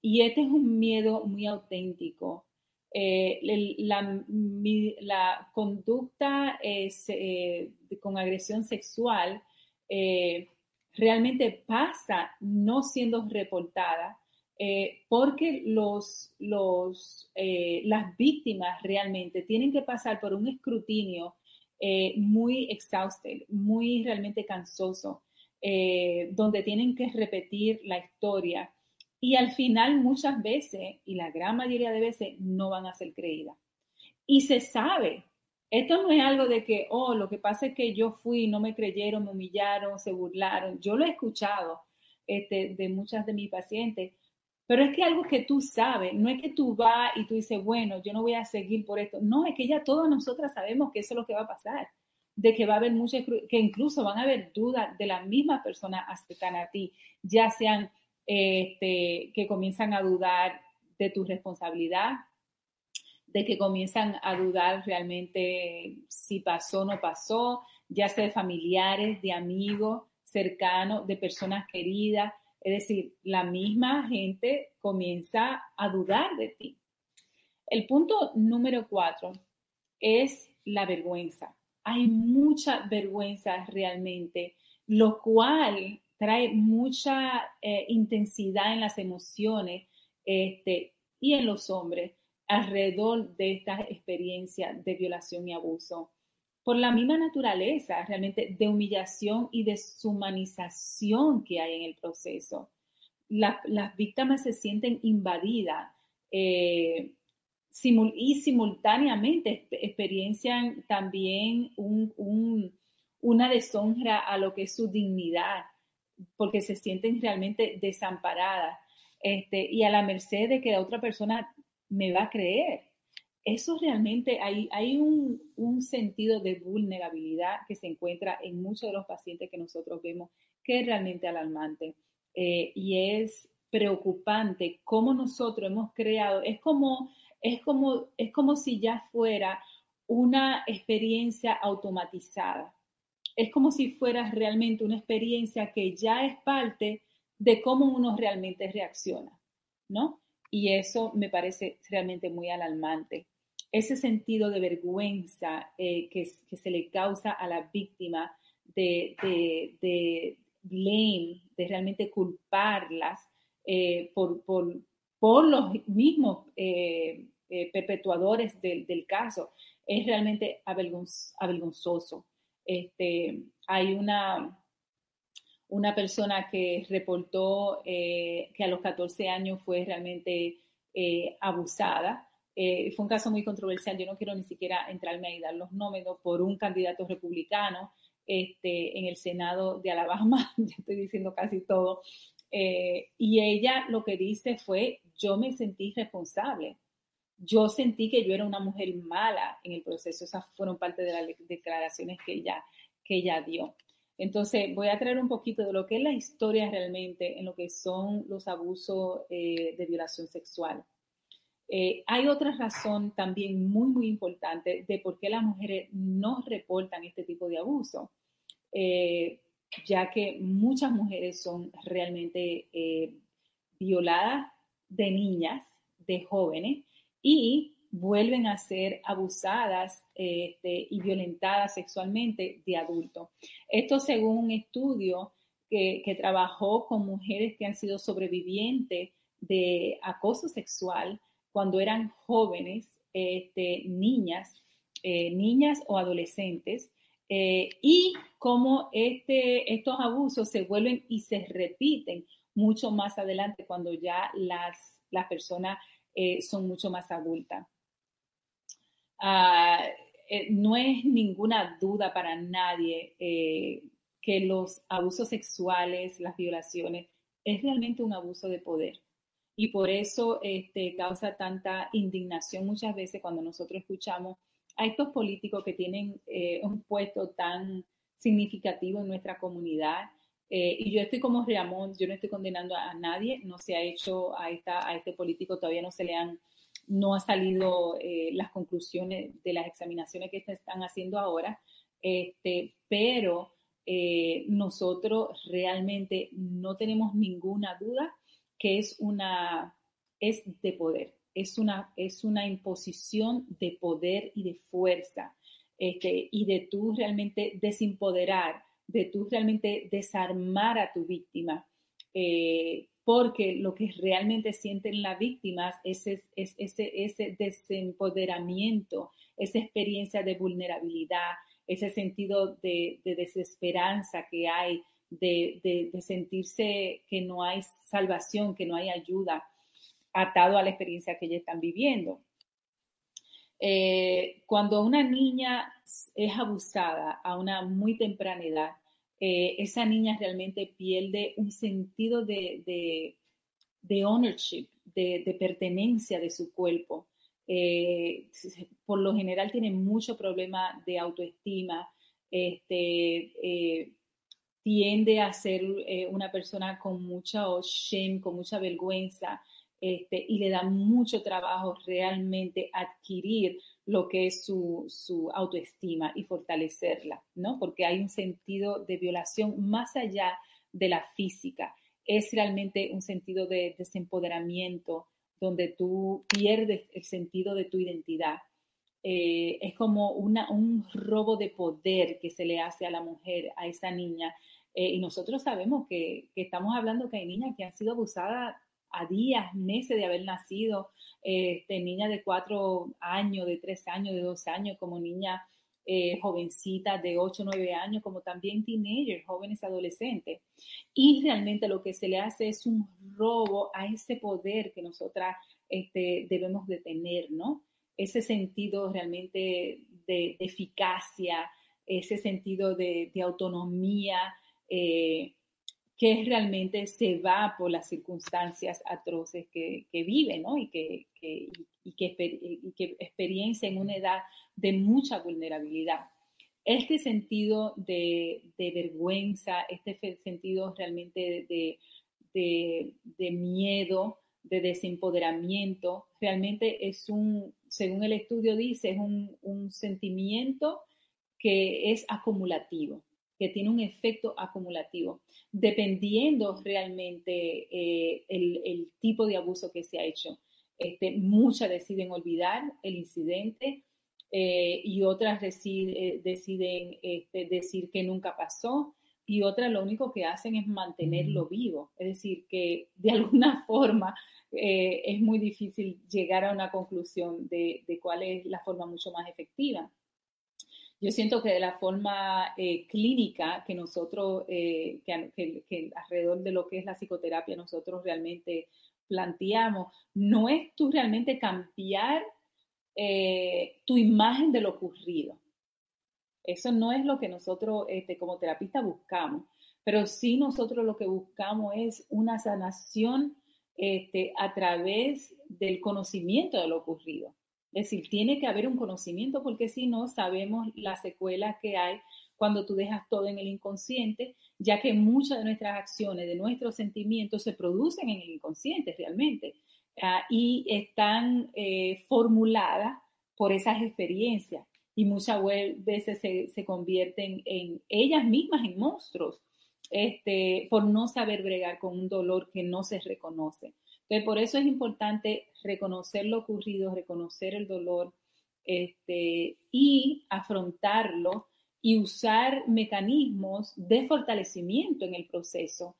y este es un miedo muy auténtico. La conducta con agresión sexual realmente pasa no siendo reportada porque las víctimas realmente tienen que pasar por un escrutinio muy exhausto, muy realmente cansoso, donde tienen que repetir la historia. Y al final muchas veces, y la gran mayoría de veces, no van a ser creídas. Y se sabe. Esto no es algo de que, lo que pasa es que yo fui, no me creyeron, me humillaron, se burlaron. Yo lo he escuchado de muchas de mis pacientes. Pero es que algo que tú sabes, no es que tú vas y tú dices, bueno, yo no voy a seguir por esto. No, es que ya todas nosotras sabemos que eso es lo que va a pasar, de que va a haber muchas, que incluso van a haber dudas de las mismas personas cercanas a ti, ya sean que comienzan a dudar de tu responsabilidad, de que comienzan a dudar realmente si pasó o no pasó, ya sea de familiares, de amigos cercanos, de personas queridas. Es decir, la misma gente comienza a dudar de ti. El punto número 4 es la vergüenza. Hay mucha vergüenza realmente, lo cual trae mucha intensidad en las emociones y en los hombres alrededor de esta experiencia de violación y abuso. Por la misma naturaleza realmente de humillación y deshumanización que hay en el proceso. Las víctimas se sienten invadidas y simultáneamente experiencian también una deshonra a lo que es su dignidad, porque se sienten realmente desamparadas y a la merced de que la otra persona me va a creer. Eso realmente hay un sentido de vulnerabilidad que se encuentra en muchos de los pacientes que nosotros vemos, que es realmente alarmante. Y es preocupante cómo nosotros hemos creado, es como si ya fuera una experiencia automatizada. Es como si fuera realmente una experiencia que ya es parte de cómo uno realmente reacciona, ¿no? Y eso me parece realmente muy alarmante. Ese sentido de vergüenza que se le causa a la víctima de blame, de realmente culparlas por los mismos perpetuadores del caso, es realmente avergonzoso. Hay una persona que reportó que a los 14 años fue realmente abusada. Fue un caso muy controversial. Yo no quiero ni siquiera entrarme ahí y dar los números por un candidato republicano en el Senado de Alabama. Ya estoy diciendo casi todo. Y ella lo que dice fue, yo me sentí responsable. Yo sentí que yo era una mujer mala en el proceso. Esas fueron parte de las declaraciones que ella dio. Entonces, voy a traer un poquito de lo que es la historia realmente en lo que son los abusos de violación sexual. Hay otra razón también muy, muy importante de por qué las mujeres no reportan este tipo de abuso, ya que muchas mujeres son realmente violadas de niñas, de jóvenes, y vuelven a ser abusadas y violentadas sexualmente de adultos. Esto según un estudio que trabajó con mujeres que han sido sobrevivientes de acoso sexual cuando eran jóvenes, niñas o adolescentes, y cómo estos abusos se vuelven y se repiten mucho más adelante cuando ya las personas son mucho más adultas. No es ninguna duda para nadie que los abusos sexuales, las violaciones, es realmente un abuso de poder. Y por eso causa tanta indignación muchas veces cuando nosotros escuchamos a estos políticos que tienen un puesto tan significativo en nuestra comunidad. Y yo estoy como Ramón, yo no estoy condenando a nadie, no se ha hecho a este político, todavía no ha salido las conclusiones de las examinaciones que se están haciendo ahora, pero nosotros realmente no tenemos ninguna duda que es de poder, es una imposición de poder y de fuerza, y de tú realmente desempoderar, de tú realmente desarmar a tu víctima, porque lo que realmente sienten las víctimas es ese desempoderamiento, esa experiencia de vulnerabilidad, ese sentido de desesperanza que hay, de sentirse que no hay salvación, que no hay ayuda, atado a la experiencia que ellos están viviendo. Cuando una niña es abusada a una muy temprana edad, esa niña realmente pierde un sentido de ownership, de pertenencia de su cuerpo. Por lo general tiene mucho problema de autoestima, tiende a ser una persona con mucha shame, con mucha vergüenza, y le da mucho trabajo realmente adquirir lo que es su autoestima y fortalecerla, ¿no? Porque hay un sentido de violación más allá de la física. Es realmente un sentido de desempoderamiento donde tú pierdes el sentido de tu identidad. Es como un robo de poder que se le hace a la mujer, a esa niña. Y nosotros sabemos que estamos hablando que hay niñas que han sido abusadas a días, meses de haber nacido, niñas de 4 años, de 3 años, de 2 años, como niñas jovencitas de 8, 9 años, como también teenagers, jóvenes adolescentes. Y realmente lo que se le hace es un robo a ese poder que nosotras debemos de tener, ¿no? Ese sentido realmente de eficacia, ese sentido de autonomía, que realmente se va por las circunstancias atroces que vive, ¿no? Y que experiencia en una edad de mucha vulnerabilidad. Este sentido de vergüenza, este sentido realmente de miedo, de desempoderamiento, realmente es según el estudio dice, es un sentimiento que es acumulativo, que tiene un efecto acumulativo, dependiendo realmente el tipo de abuso que se ha hecho. Muchas deciden olvidar el incidente y otras deciden decir que nunca pasó, y otras lo único que hacen es mantenerlo vivo. Es decir, que de alguna forma es muy difícil llegar a una conclusión de cuál es la forma mucho más efectiva. Yo siento que de la forma clínica que nosotros, que alrededor de lo que es la psicoterapia nosotros realmente planteamos, no es tú realmente cambiar tu imagen de lo ocurrido. Eso no es lo que nosotros como terapistas buscamos, pero sí nosotros lo que buscamos es una sanación a través del conocimiento de lo ocurrido. Es decir, tiene que haber un conocimiento, porque si no sabemos las secuelas que hay cuando tú dejas todo en el inconsciente, ya que muchas de nuestras acciones, de nuestros sentimientos se producen en el inconsciente realmente, y están formuladas por esas experiencias, y muchas veces se convierten en ellas mismas en monstruos, por no saber bregar con un dolor que no se reconoce. Entonces, por eso es importante reconocer lo ocurrido, reconocer el dolor, y afrontarlo y usar mecanismos de fortalecimiento en el proceso,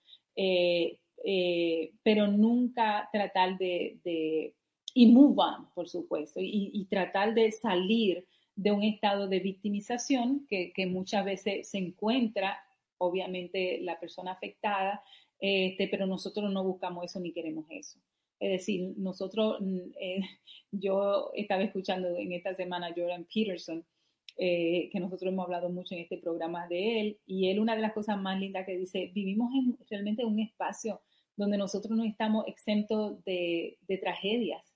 pero nunca tratar y move on, por supuesto, y tratar de salir de un estado de victimización que muchas veces se encuentra, obviamente, la persona afectada, pero nosotros no buscamos eso ni queremos eso. Es decir, nosotros, yo estaba escuchando en esta semana a Jordan Peterson, que nosotros hemos hablado mucho en este programa de él, y él, una de las cosas más lindas que dice, vivimos realmente en un espacio donde nosotros no estamos exentos de tragedias.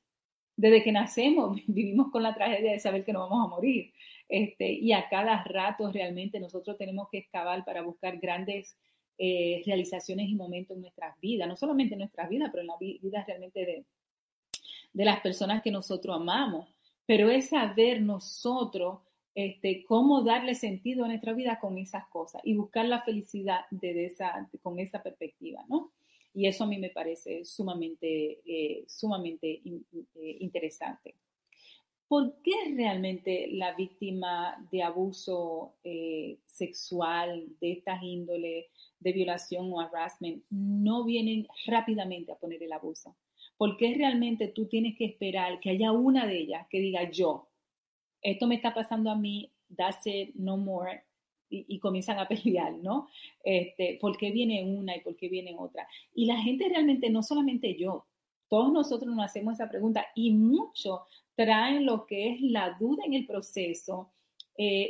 Desde que nacemos vivimos con la tragedia de saber que nos vamos a morir, y a cada rato realmente nosotros tenemos que excavar para buscar grandes realizaciones y momentos en nuestras vidas, no solamente en nuestras vidas, pero en la vida realmente de las personas que nosotros amamos. Pero es saber nosotros cómo darle sentido a nuestra vida con esas cosas y buscar la felicidad con esa perspectiva, ¿no? Y eso a mí me parece sumamente interesante. ¿Por qué realmente la víctima de abuso sexual, de estas índoles, de violación o harassment, no vienen rápidamente a poner el abuso? ¿Por qué realmente tú tienes que esperar que haya una de ellas que diga esto me está pasando a mí, that's it, no more, y comienzan a pelear, ¿no? ¿Por qué viene una y por qué viene otra? Y la gente realmente, no solamente yo, todos nosotros nos hacemos esa pregunta, y muchos traen lo que es la duda en el proceso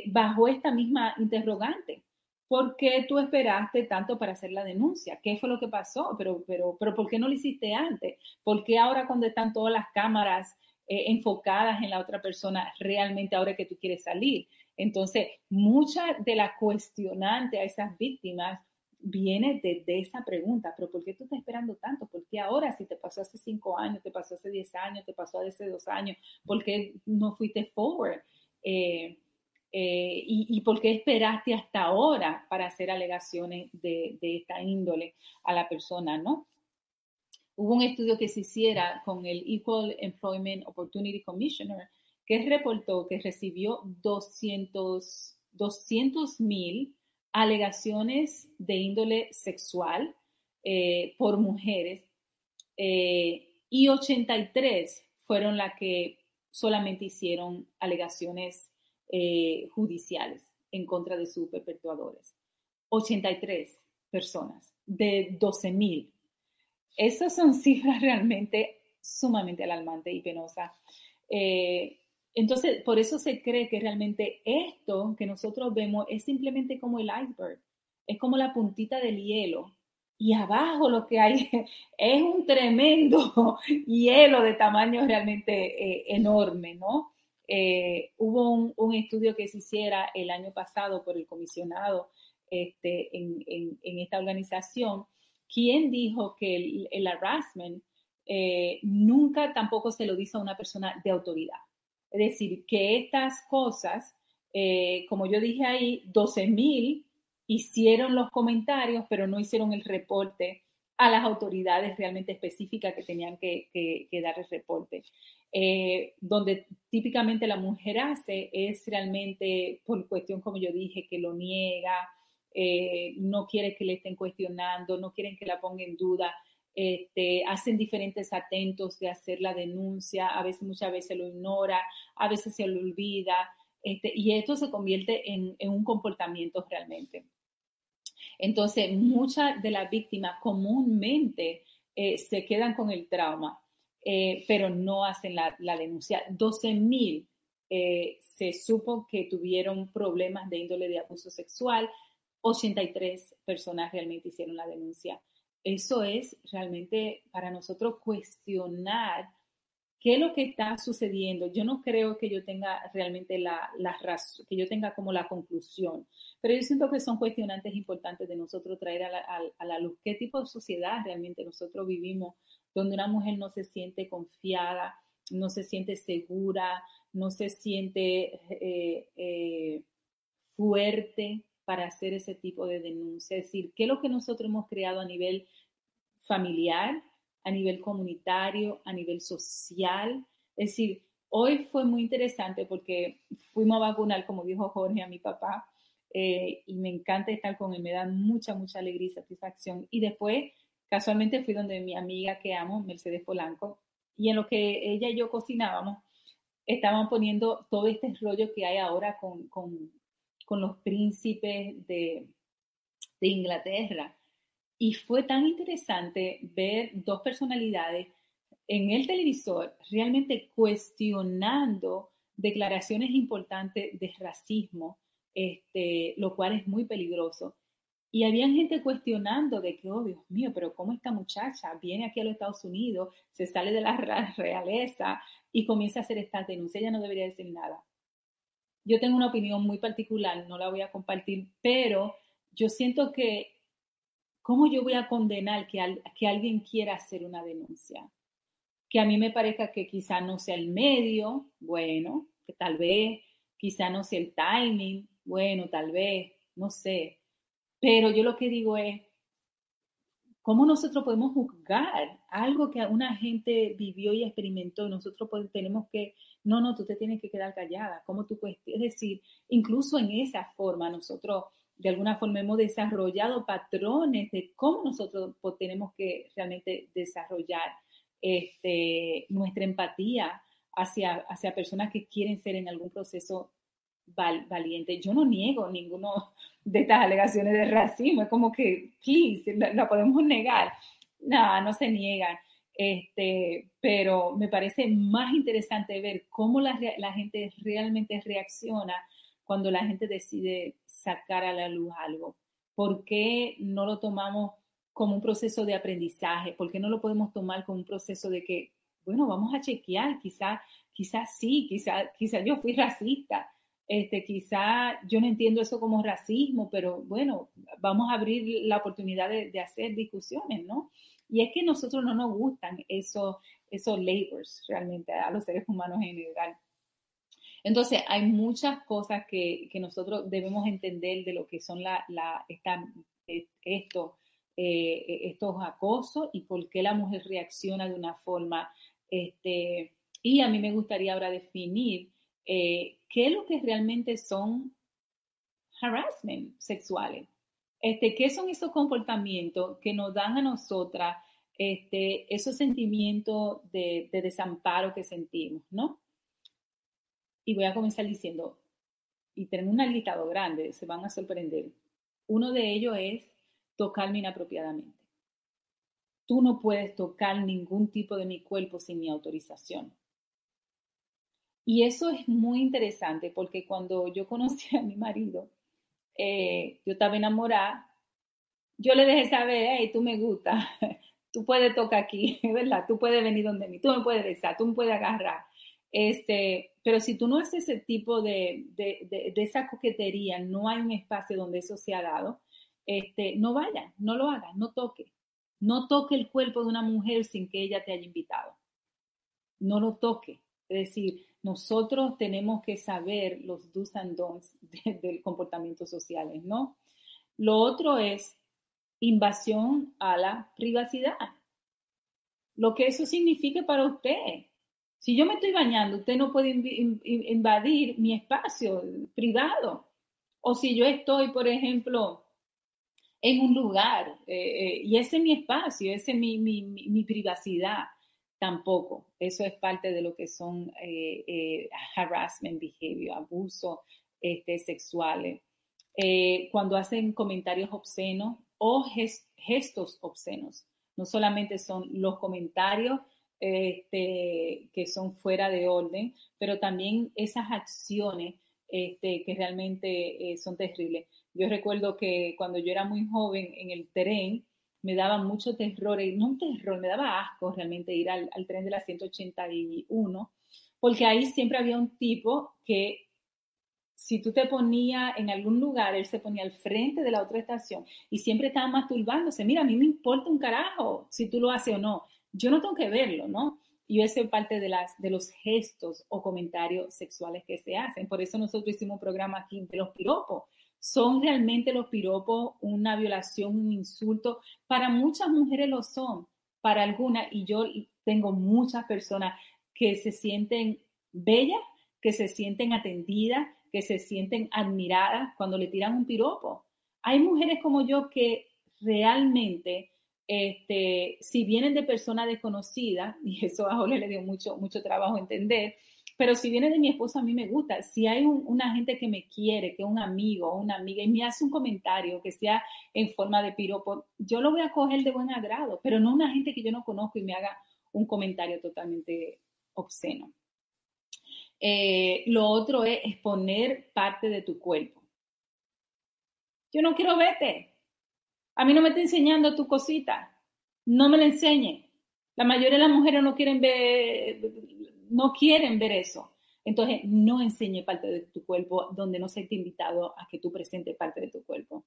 bajo esta misma interrogante. ¿por qué tú esperaste tanto para hacer la denuncia? ¿Qué fue lo que pasó? Pero ¿por qué no lo hiciste antes? ¿Por qué ahora cuando están todas las cámaras enfocadas en la otra persona, realmente ahora que tú quieres salir? Entonces, mucha de la cuestionante a esas víctimas viene de esa pregunta, pero ¿por qué tú estás esperando tanto? ¿Por qué ahora si te pasó hace 5 años, te pasó hace 10 años, te pasó hace 2 años? ¿Por qué no fuiste forward? Y por qué esperaste hasta ahora para hacer alegaciones de esta índole a la persona, ¿no? Hubo un estudio que se hiciera con el Equal Employment Opportunity Commissioner que reportó que recibió 200,000 alegaciones de índole sexual por mujeres y 83 fueron las que solamente hicieron alegaciones judiciales en contra de sus perpetuadores. 83 personas de 12,000. Esas son cifras realmente sumamente alarmantes y penosas. Entonces, por eso se cree que realmente esto que nosotros vemos es simplemente como el iceberg, es como la puntita del hielo. Y abajo lo que hay es un tremendo hielo de tamaño realmente enorme, ¿no? Hubo un estudio que se hiciera el año pasado por el comisionado en esta organización, quien dijo que el harassment nunca tampoco se lo dice a una persona de autoridad. Es decir, que estas cosas, como yo dije ahí, 12,000 hicieron los comentarios, pero no hicieron el reporte a las autoridades realmente específicas que tenían que dar el reporte. Donde típicamente la mujer hace es realmente por cuestión, como yo dije, que lo niega, no quiere que le estén cuestionando, no quieren que la ponga en duda, hacen diferentes atentos de hacer la denuncia, muchas veces lo ignora, a veces se lo olvida, y esto se convierte en un comportamiento realmente. Entonces, muchas de las víctimas comúnmente se quedan con el trauma, pero no hacen la denuncia. 12,000 se supo que tuvieron problemas de índole de abuso sexual, 83 personas realmente hicieron la denuncia. Eso es realmente para nosotros cuestionar qué es lo que está sucediendo. Yo no creo que yo tenga realmente la razón, que yo tenga como la conclusión, pero yo siento que son cuestionantes importantes de nosotros traer a la luz qué tipo de sociedad realmente nosotros vivimos, donde una mujer no se siente confiada, no se siente segura, no se siente fuerte para hacer ese tipo de denuncia. Es decir, qué es lo que nosotros hemos creado a nivel familiar, a nivel comunitario, a nivel social. Es decir, hoy fue muy interesante porque fuimos a vacunar, como dijo Jorge, a mi papá, y me encanta estar con él, me da mucha alegría y satisfacción. Y después, casualmente, fui donde mi amiga que amo, Mercedes Polanco, y en lo que ella y yo cocinábamos, estaban poniendo todo este rollo que hay ahora con los príncipes de Inglaterra. Y fue tan interesante ver dos personalidades en el televisor realmente cuestionando declaraciones importantes de racismo, lo cual es muy peligroso. Y había gente cuestionando de que, oh Dios mío, pero ¿cómo esta muchacha viene aquí a los Estados Unidos, se sale de la realeza y comienza a hacer estas denuncias? Ella no debería decir nada. Yo tengo una opinión muy particular, no la voy a compartir, pero yo siento que ¿cómo yo voy a condenar que alguien quiera hacer una denuncia? Que a mí me parezca que quizá no sea el medio, bueno, que tal vez, quizá no sea el timing, bueno, tal vez, no sé. Pero yo lo que digo es, ¿cómo nosotros podemos juzgar algo que una gente vivió y experimentó? Y nosotros tenemos que, no, tú te tienes que quedar callada. ¿Cómo tú puedes? Es decir, incluso en esa forma nosotros de alguna forma hemos desarrollado patrones de cómo nosotros tenemos que realmente desarrollar nuestra empatía hacia personas que quieren ser en algún proceso valiente. Yo no niego ninguno de estas alegaciones de racismo, es como que, please, la podemos negar. No se niegan. Pero me parece más interesante ver cómo la gente realmente reacciona cuando la gente decide sacar a la luz algo? ¿Por qué no lo tomamos como un proceso de aprendizaje? ¿Por qué no lo podemos tomar como un proceso de que, bueno, vamos a chequear, quizás sí, quizá yo fui racista, quizá yo no entiendo eso como racismo, pero bueno, vamos a abrir la oportunidad de hacer discusiones, ¿no? Y es que a nosotros no nos gustan esos labels realmente a los seres humanos en general. Entonces, hay muchas cosas que nosotros debemos entender de lo que son estos acosos y por qué la mujer reacciona de una forma. Y a mí me gustaría ahora definir qué es lo que realmente son harassment sexuales. ¿Qué son esos comportamientos que nos dan a nosotras esos sentimientos de desamparo que sentimos, ¿no? Y voy a comenzar diciendo, y tenemos un listado grande, se van a sorprender. Uno de ellos es tocarme inapropiadamente. Tú no puedes tocar ningún tipo de mi cuerpo sin mi autorización. Y eso es muy interesante porque cuando yo conocí a mi marido, yo estaba enamorada, yo le dejé saber, hey, tú me gustas, tú puedes tocar aquí, ¿verdad? Tú puedes venir donde mí, tú me puedes besar, tú me puedes agarrar. Pero si tú no haces ese tipo de esa coquetería, no hay un espacio donde eso sea dado, no vaya, no lo hagas, no toque. No toque el cuerpo de una mujer sin que ella te haya invitado. No lo toque. Es decir, nosotros tenemos que saber los do's and don'ts del comportamiento social, ¿no? Lo otro es invasión a la privacidad. Lo que eso significa para usted. Si yo me estoy bañando, usted no puede invadir mi espacio privado. O si yo estoy, por ejemplo, en un lugar y ese es mi espacio, ese es mi privacidad, tampoco. Eso es parte de lo que son harassment behavior, abuso sexuales. Cuando hacen comentarios obscenos o gestos obscenos. No solamente son los comentarios que son fuera de orden, pero también esas acciones que realmente son terribles. Yo recuerdo que cuando yo era muy joven en el tren, me daba mucho terror, no un terror, me daba asco realmente ir al tren de la 181, porque ahí siempre había un tipo que si tú te ponías en algún lugar, él se ponía al frente de la otra estación y siempre estaba masturbándose. Mira, a mí me importa un carajo si tú lo haces o no. Yo no tengo que verlo, ¿no? Y eso es parte de los gestos o comentarios sexuales que se hacen. Por eso nosotros hicimos un programa aquí de los piropos. ¿Son realmente los piropos una violación, un insulto? Para muchas mujeres lo son, para algunas, y yo tengo muchas personas que se sienten bellas, que se sienten atendidas, que se sienten admiradas cuando le tiran un piropo. Hay mujeres como yo que realmente, si vienen de personas desconocidas, y eso a Jorge le dio mucho trabajo entender, pero si viene de mi esposo, a mí me gusta. Si hay una gente que me quiere, que es un amigo o una amiga, y me hace un comentario que sea en forma de piropo, yo lo voy a coger de buen agrado, pero no una gente que yo no conozco y me haga un comentario totalmente obsceno. Lo otro es exponer parte de tu cuerpo. Yo no quiero verte. A mí no me está enseñando tu cosita. No me la enseñe. La mayoría de las mujeres no quieren ver eso. Entonces, no enseñe parte de tu cuerpo donde no se te ha invitado a que tú presentes parte de tu cuerpo.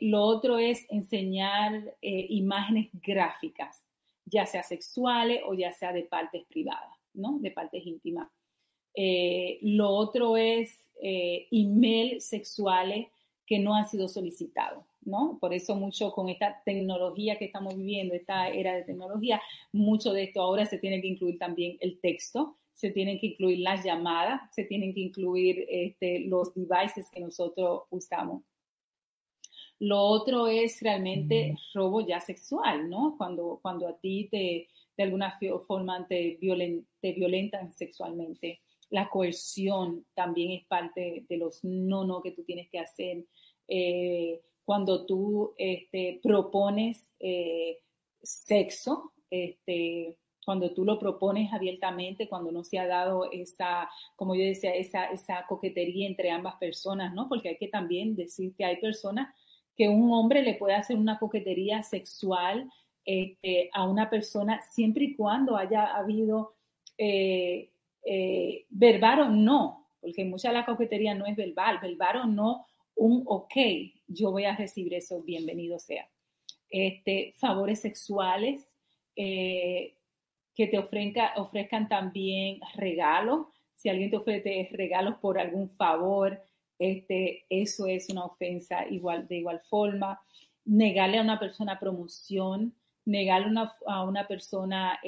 Lo otro es enseñar imágenes gráficas, ya sea sexuales o ya sea de partes privadas, ¿no? De partes íntimas. Lo otro es email sexuales que no han sido solicitados, ¿no? Por eso mucho con esta tecnología que estamos viviendo, esta era de tecnología, mucho de esto ahora se tiene que incluir también el texto, se tienen que incluir las llamadas, se tienen que incluir los devices que nosotros usamos. Lo otro es realmente robo ya sexual, ¿no? Cuando a ti de alguna forma te violentan sexualmente. La coerción también es parte de los no que tú tienes que hacer. Cuando tú propones sexo cuando tú lo propones abiertamente, cuando no se ha dado esa, como yo decía, esa coquetería entre ambas personas, ¿no? Porque hay que también decir que hay personas que un hombre le puede hacer una coquetería sexual a una persona siempre y cuando haya habido verbal o no, porque mucha de la coquetería no es verbal o no, un ok, yo voy a recibir eso, bienvenido sea. Favores sexuales, que te ofrezcan también regalos. Si alguien te ofrece regalos por algún favor, eso es una ofensa de igual forma. Negarle a una persona promoción, negarle a una persona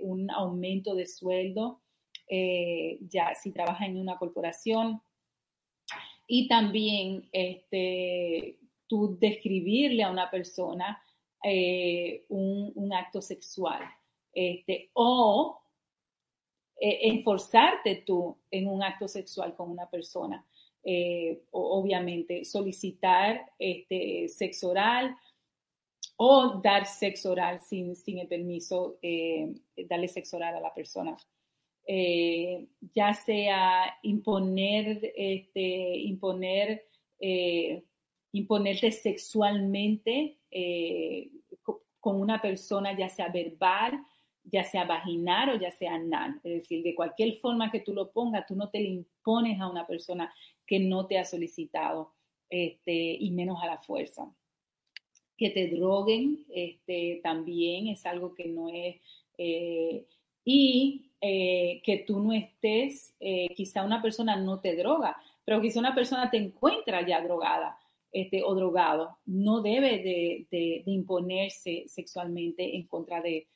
un aumento de sueldo, ya si trabaja en una corporación. Y también tú describirle a una persona un acto sexual o enforzarte tú en un acto sexual con una persona. Obviamente solicitar sexo oral o dar sexo oral sin el permiso, darle sexo oral a la persona. Ya sea imponerte sexualmente con una persona, ya sea verbal, ya sea vaginal o ya sea anal. Es decir, de cualquier forma que tú lo pongas, tú no te le impones a una persona que no te ha solicitado, y menos a la fuerza. Que te droguen también es algo que no es... que tú no estés, quizá una persona no te droga, pero quizá una persona te encuentra ya drogada o drogado, no debe de imponerse sexualmente en contra de,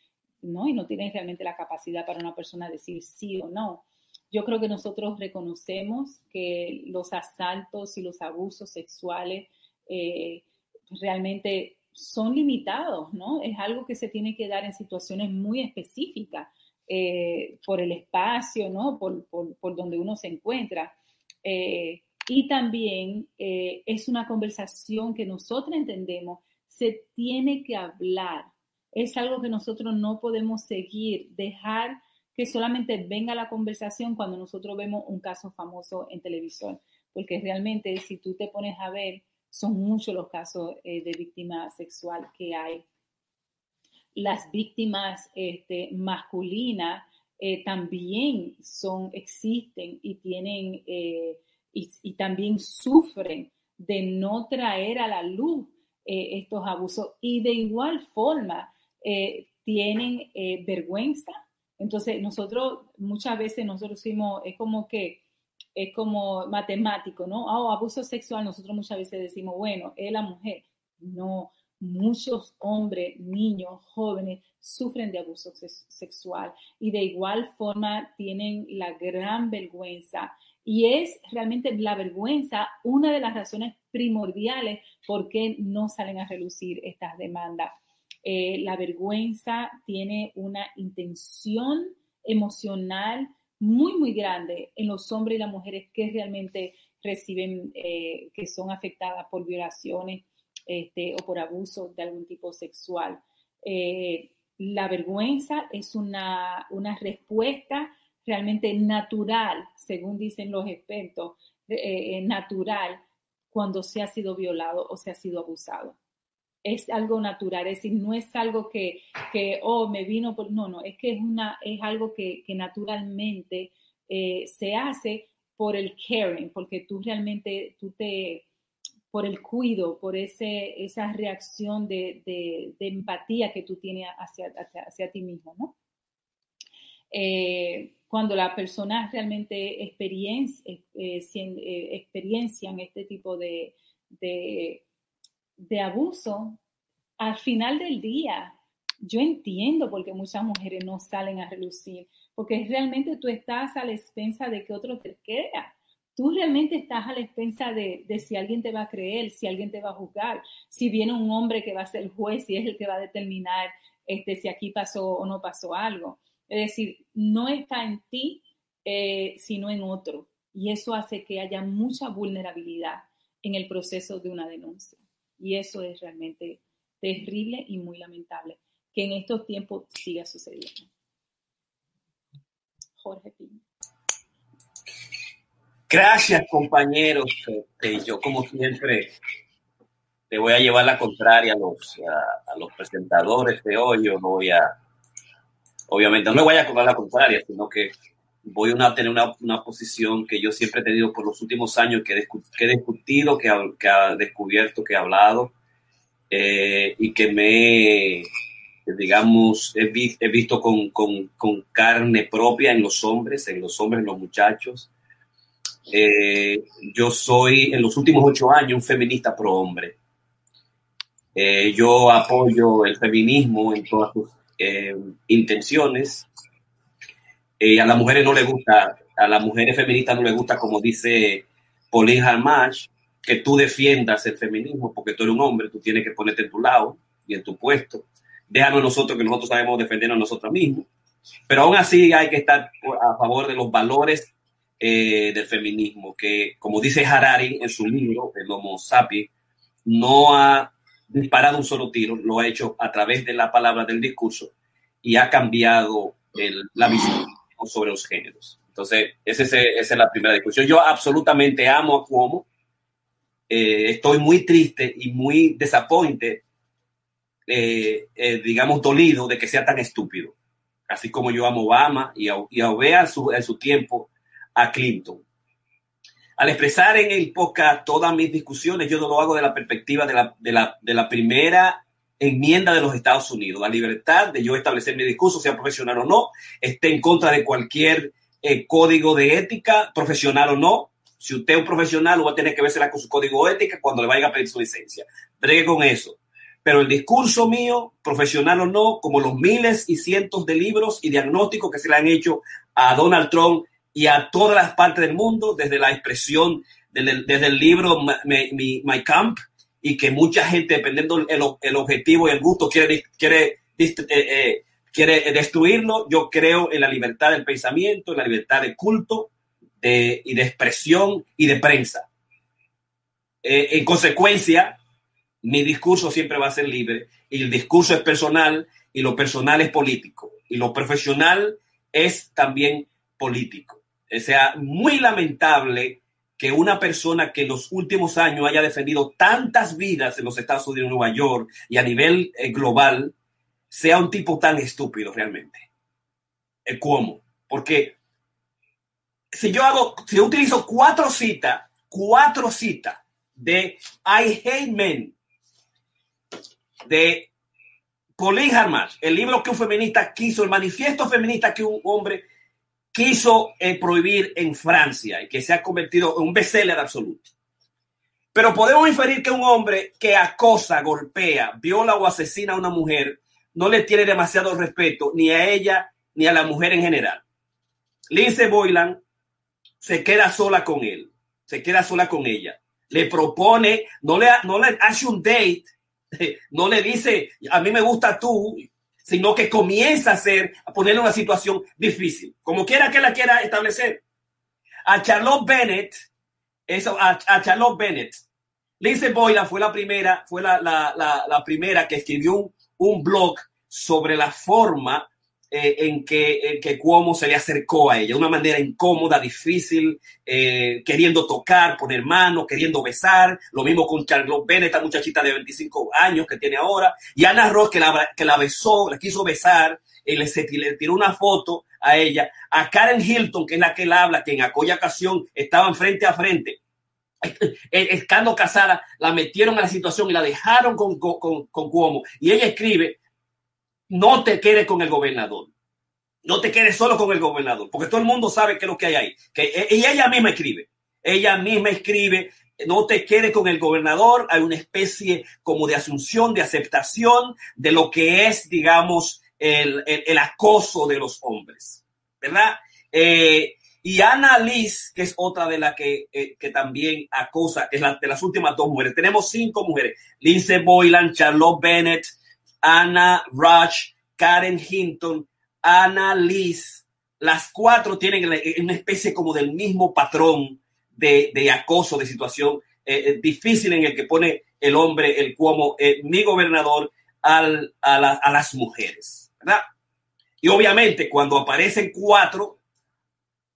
¿no? Y no tienes realmente la capacidad para una persona decir sí o no. Yo creo que nosotros reconocemos que los asaltos y los abusos sexuales realmente son limitados, ¿no? Es algo que se tiene que dar en situaciones muy específicas. Por el espacio, ¿no? Por donde uno se encuentra. Y también es una conversación que nosotros entendemos, se tiene que hablar. Es algo que nosotros no podemos dejar que solamente venga la conversación cuando nosotros vemos un caso famoso en televisión, porque realmente si tú te pones a ver, son muchos los casos de víctima sexual que hay. Las víctimas masculinas también existen y tienen y también sufren de no traer a la luz estos abusos y de igual forma tienen vergüenza. Entonces muchas veces decimos, es como matemático, ¿no? Abuso sexual, nosotros muchas veces decimos, bueno, es la mujer. No. Muchos hombres, niños, jóvenes sufren de abuso sexual y de igual forma tienen la gran vergüenza. Y es realmente la vergüenza una de las razones primordiales por qué no salen a relucir estas demandas. La vergüenza tiene una intención emocional muy, muy grande en los hombres y las mujeres que realmente reciben, que son afectadas por violaciones, o por abuso de algún tipo sexual. La vergüenza es una respuesta realmente natural, según dicen los expertos, natural cuando se ha sido violado o se ha sido abusado. Es algo natural, es decir, no es algo que me vino por... No, es que es algo que naturalmente se hace por el caring, porque tú realmente, por el cuidado, por esa reacción de empatía que tú tienes hacia ti mismo, ¿no? Cuando las personas realmente experiencian este tipo de abuso, al final del día, yo entiendo por qué muchas mujeres no salen a relucir, porque realmente tú estás a la expensa de que otro te crea. Tú realmente estás a la expensa de si alguien te va a creer, si alguien te va a juzgar, si viene un hombre que va a ser juez y es el que va a determinar si aquí pasó o no pasó algo. Es decir, no está en ti, sino en otro. Y eso hace que haya mucha vulnerabilidad en el proceso de una denuncia. Y eso es realmente terrible y muy lamentable que en estos tiempos siga sucediendo. Jorge Piña.
Gracias, compañeros. Yo, como siempre, le voy a llevar la contraria a los presentadores de hoy. Yo no voy a, obviamente, no le voy a cobrar la contraria, sino que voy a tener una posición que yo siempre he tenido por los últimos años, que he discutido, que ha descubierto, que he hablado, y que digamos, he visto con carne propia en los hombres, en los muchachos. Yo soy, en los últimos 8 años, un feminista pro hombre. Yo apoyo el feminismo en todas sus intenciones. A las mujeres no les gusta, a las mujeres feministas no les gusta, como dice Pauline Harmach, que tú defiendas el feminismo porque tú eres un hombre, tú tienes que ponerte en tu lado y en tu puesto. Déjanos nosotros, que nosotros sabemos defendernos nosotros mismos. Pero aún así hay que estar a favor de los valores del feminismo, que, como dice Harari en su libro, el Homo Sapiens, no ha disparado un solo tiro, lo ha hecho a través de la palabra, del discurso, y ha cambiado la visión sobre los géneros. Entonces, esa es la primera discusión. Yo absolutamente amo a Cuomo. Estoy muy triste y muy disappointed, digamos, dolido de que sea tan estúpido. Así como yo amo a Obama y odié en su tiempo a Clinton. Al expresar en el podcast todas mis discusiones, yo lo hago de la perspectiva de la primera enmienda de los Estados Unidos, la libertad de yo establecer mi discurso, sea profesional o no, esté en contra de cualquier código de ética, profesional o no. Si usted es un profesional, va a tener que vérsela con su código de ética cuando le vaya a pedir su licencia. Bregue con eso. Pero el discurso mío, profesional o no, como los miles y cientos de libros y diagnósticos que se le han hecho a Donald Trump y a todas las partes del mundo, desde la expresión, desde el libro My Camp, y que mucha gente, dependiendo el objetivo y el gusto, quiere destruirlo. Yo creo en la libertad del pensamiento, en la libertad de culto y de expresión y de prensa. En consecuencia, mi discurso siempre va a ser libre, y el discurso es personal, y lo personal es político, y lo profesional es también político. O sea, muy lamentable que una persona que en los últimos años haya defendido tantas vidas en los Estados Unidos, en Nueva York y a nivel global, sea un tipo tan estúpido realmente. Cuomo. Porque si yo utilizo 4 citas de I Hate Men, de Pauline Harmach, el libro que un feminista quiso, el manifiesto feminista que un hombre quiso prohibir en Francia y que se ha convertido en un bestseller absoluto. Pero podemos inferir que un hombre que acosa, golpea, viola o asesina a una mujer no le tiene demasiado respeto ni a ella ni a la mujer en general. Lindsey Boylan se queda sola con él, se queda sola con ella. Le propone, no le hace un date, no le dice, a mí me gusta tú, sino que comienza a ponerle una situación difícil, como quiera que la quiera establecer. A Charlotte Bennett, Lindsey Boylan fue la primera que escribió un blog sobre la forma en que Cuomo se le acercó a ella, de una manera incómoda, difícil, queriendo tocar, poner manos, queriendo besar. Lo mismo con Charlotte Bennett, esta muchachita de 25 años que tiene ahora, y Ana Ross, que la besó, la quiso besar, y le tiró una foto a ella. A Karen Hilton, que es la que él habla, que en aquella ocasión estaban frente a frente, estando casada, la metieron a la situación y la dejaron con Cuomo. Y ella escribe: no te quedes con el gobernador, no te quedes solo con el gobernador, porque todo el mundo sabe qué es lo que hay ahí. Y ella misma escribe, no te quedes con el gobernador. Hay una especie como de asunción, de aceptación de lo que es, digamos, el acoso de los hombres, ¿verdad? Y Ana Liz, que es otra de las que también acosa, que es de las últimas 2 mujeres. Tenemos 5 mujeres: Lindsey Boylan, Charlotte Bennett, Ana Ross, Karen Hinton, Ana Liz. Las 4 tienen una especie como del mismo patrón de acoso, de situación difícil en el que pone el hombre, el Cuomo, mi gobernador, a las mujeres, ¿verdad? Y obviamente cuando aparecen 4,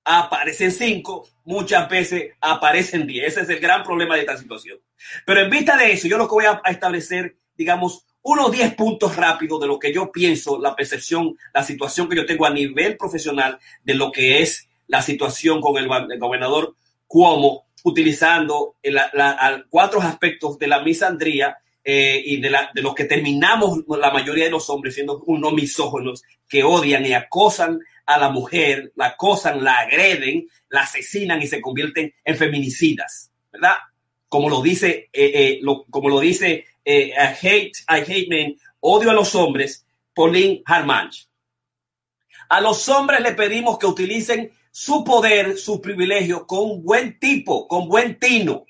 aparecen 5, muchas veces aparecen 10. Ese es el gran problema de esta situación. Pero en vista de eso, yo lo que voy a establecer, digamos, unos 10 puntos rápidos de lo que yo pienso, la percepción, la situación que yo tengo a nivel profesional de lo que es la situación con el gobernador Cuomo, utilizando 4 aspectos de la misandría y de lo que terminamos la mayoría de los hombres siendo unos misóginos que odian y acosan a la mujer, la acosan, la agreden, la asesinan y se convierten en feminicidas, ¿verdad? Como lo dice I Hate Men, Odio a los Hombres, Pauline Harmanch. A los hombres le pedimos que utilicen su poder, su privilegio con buen tipo, con buen tino,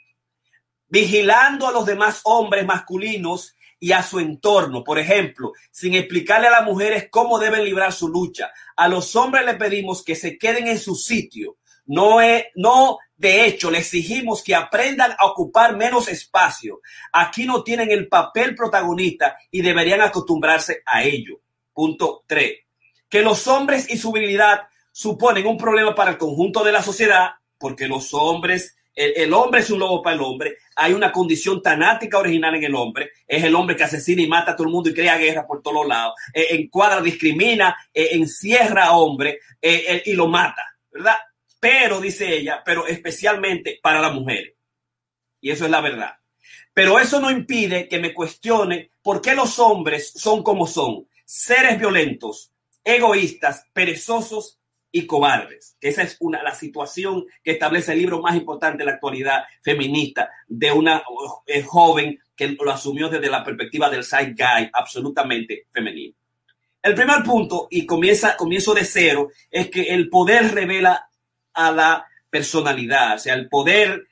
vigilando a los demás hombres masculinos y a su entorno. Por ejemplo, sin explicarle a las mujeres cómo deben librar su lucha. A los hombres le pedimos que se queden en su sitio. No, de hecho, le exigimos que aprendan a ocupar menos espacio. Aquí no tienen el papel protagonista y deberían acostumbrarse a ello. Punto 3. Que los hombres y su virilidad suponen un problema para el conjunto de la sociedad, porque los hombres, el hombre es un lobo para el hombre. Hay una condición tanática original en el hombre. Es el hombre que asesina y mata a todo el mundo y crea guerra por todos lados. Encuadra, discrimina, encierra a hombre y lo mata, ¿verdad? Pero, dice ella, pero especialmente para las mujeres. Y eso es la verdad. Pero eso no impide que me cuestione por qué los hombres son como son. Seres violentos, egoístas, perezosos y cobardes. Esa es la situación que establece el libro más importante de la actualidad feminista de una joven que lo asumió desde la perspectiva del side guy absolutamente femenino. El primer punto, y comienzo de cero, es que el poder revela a la personalidad. O sea, el poder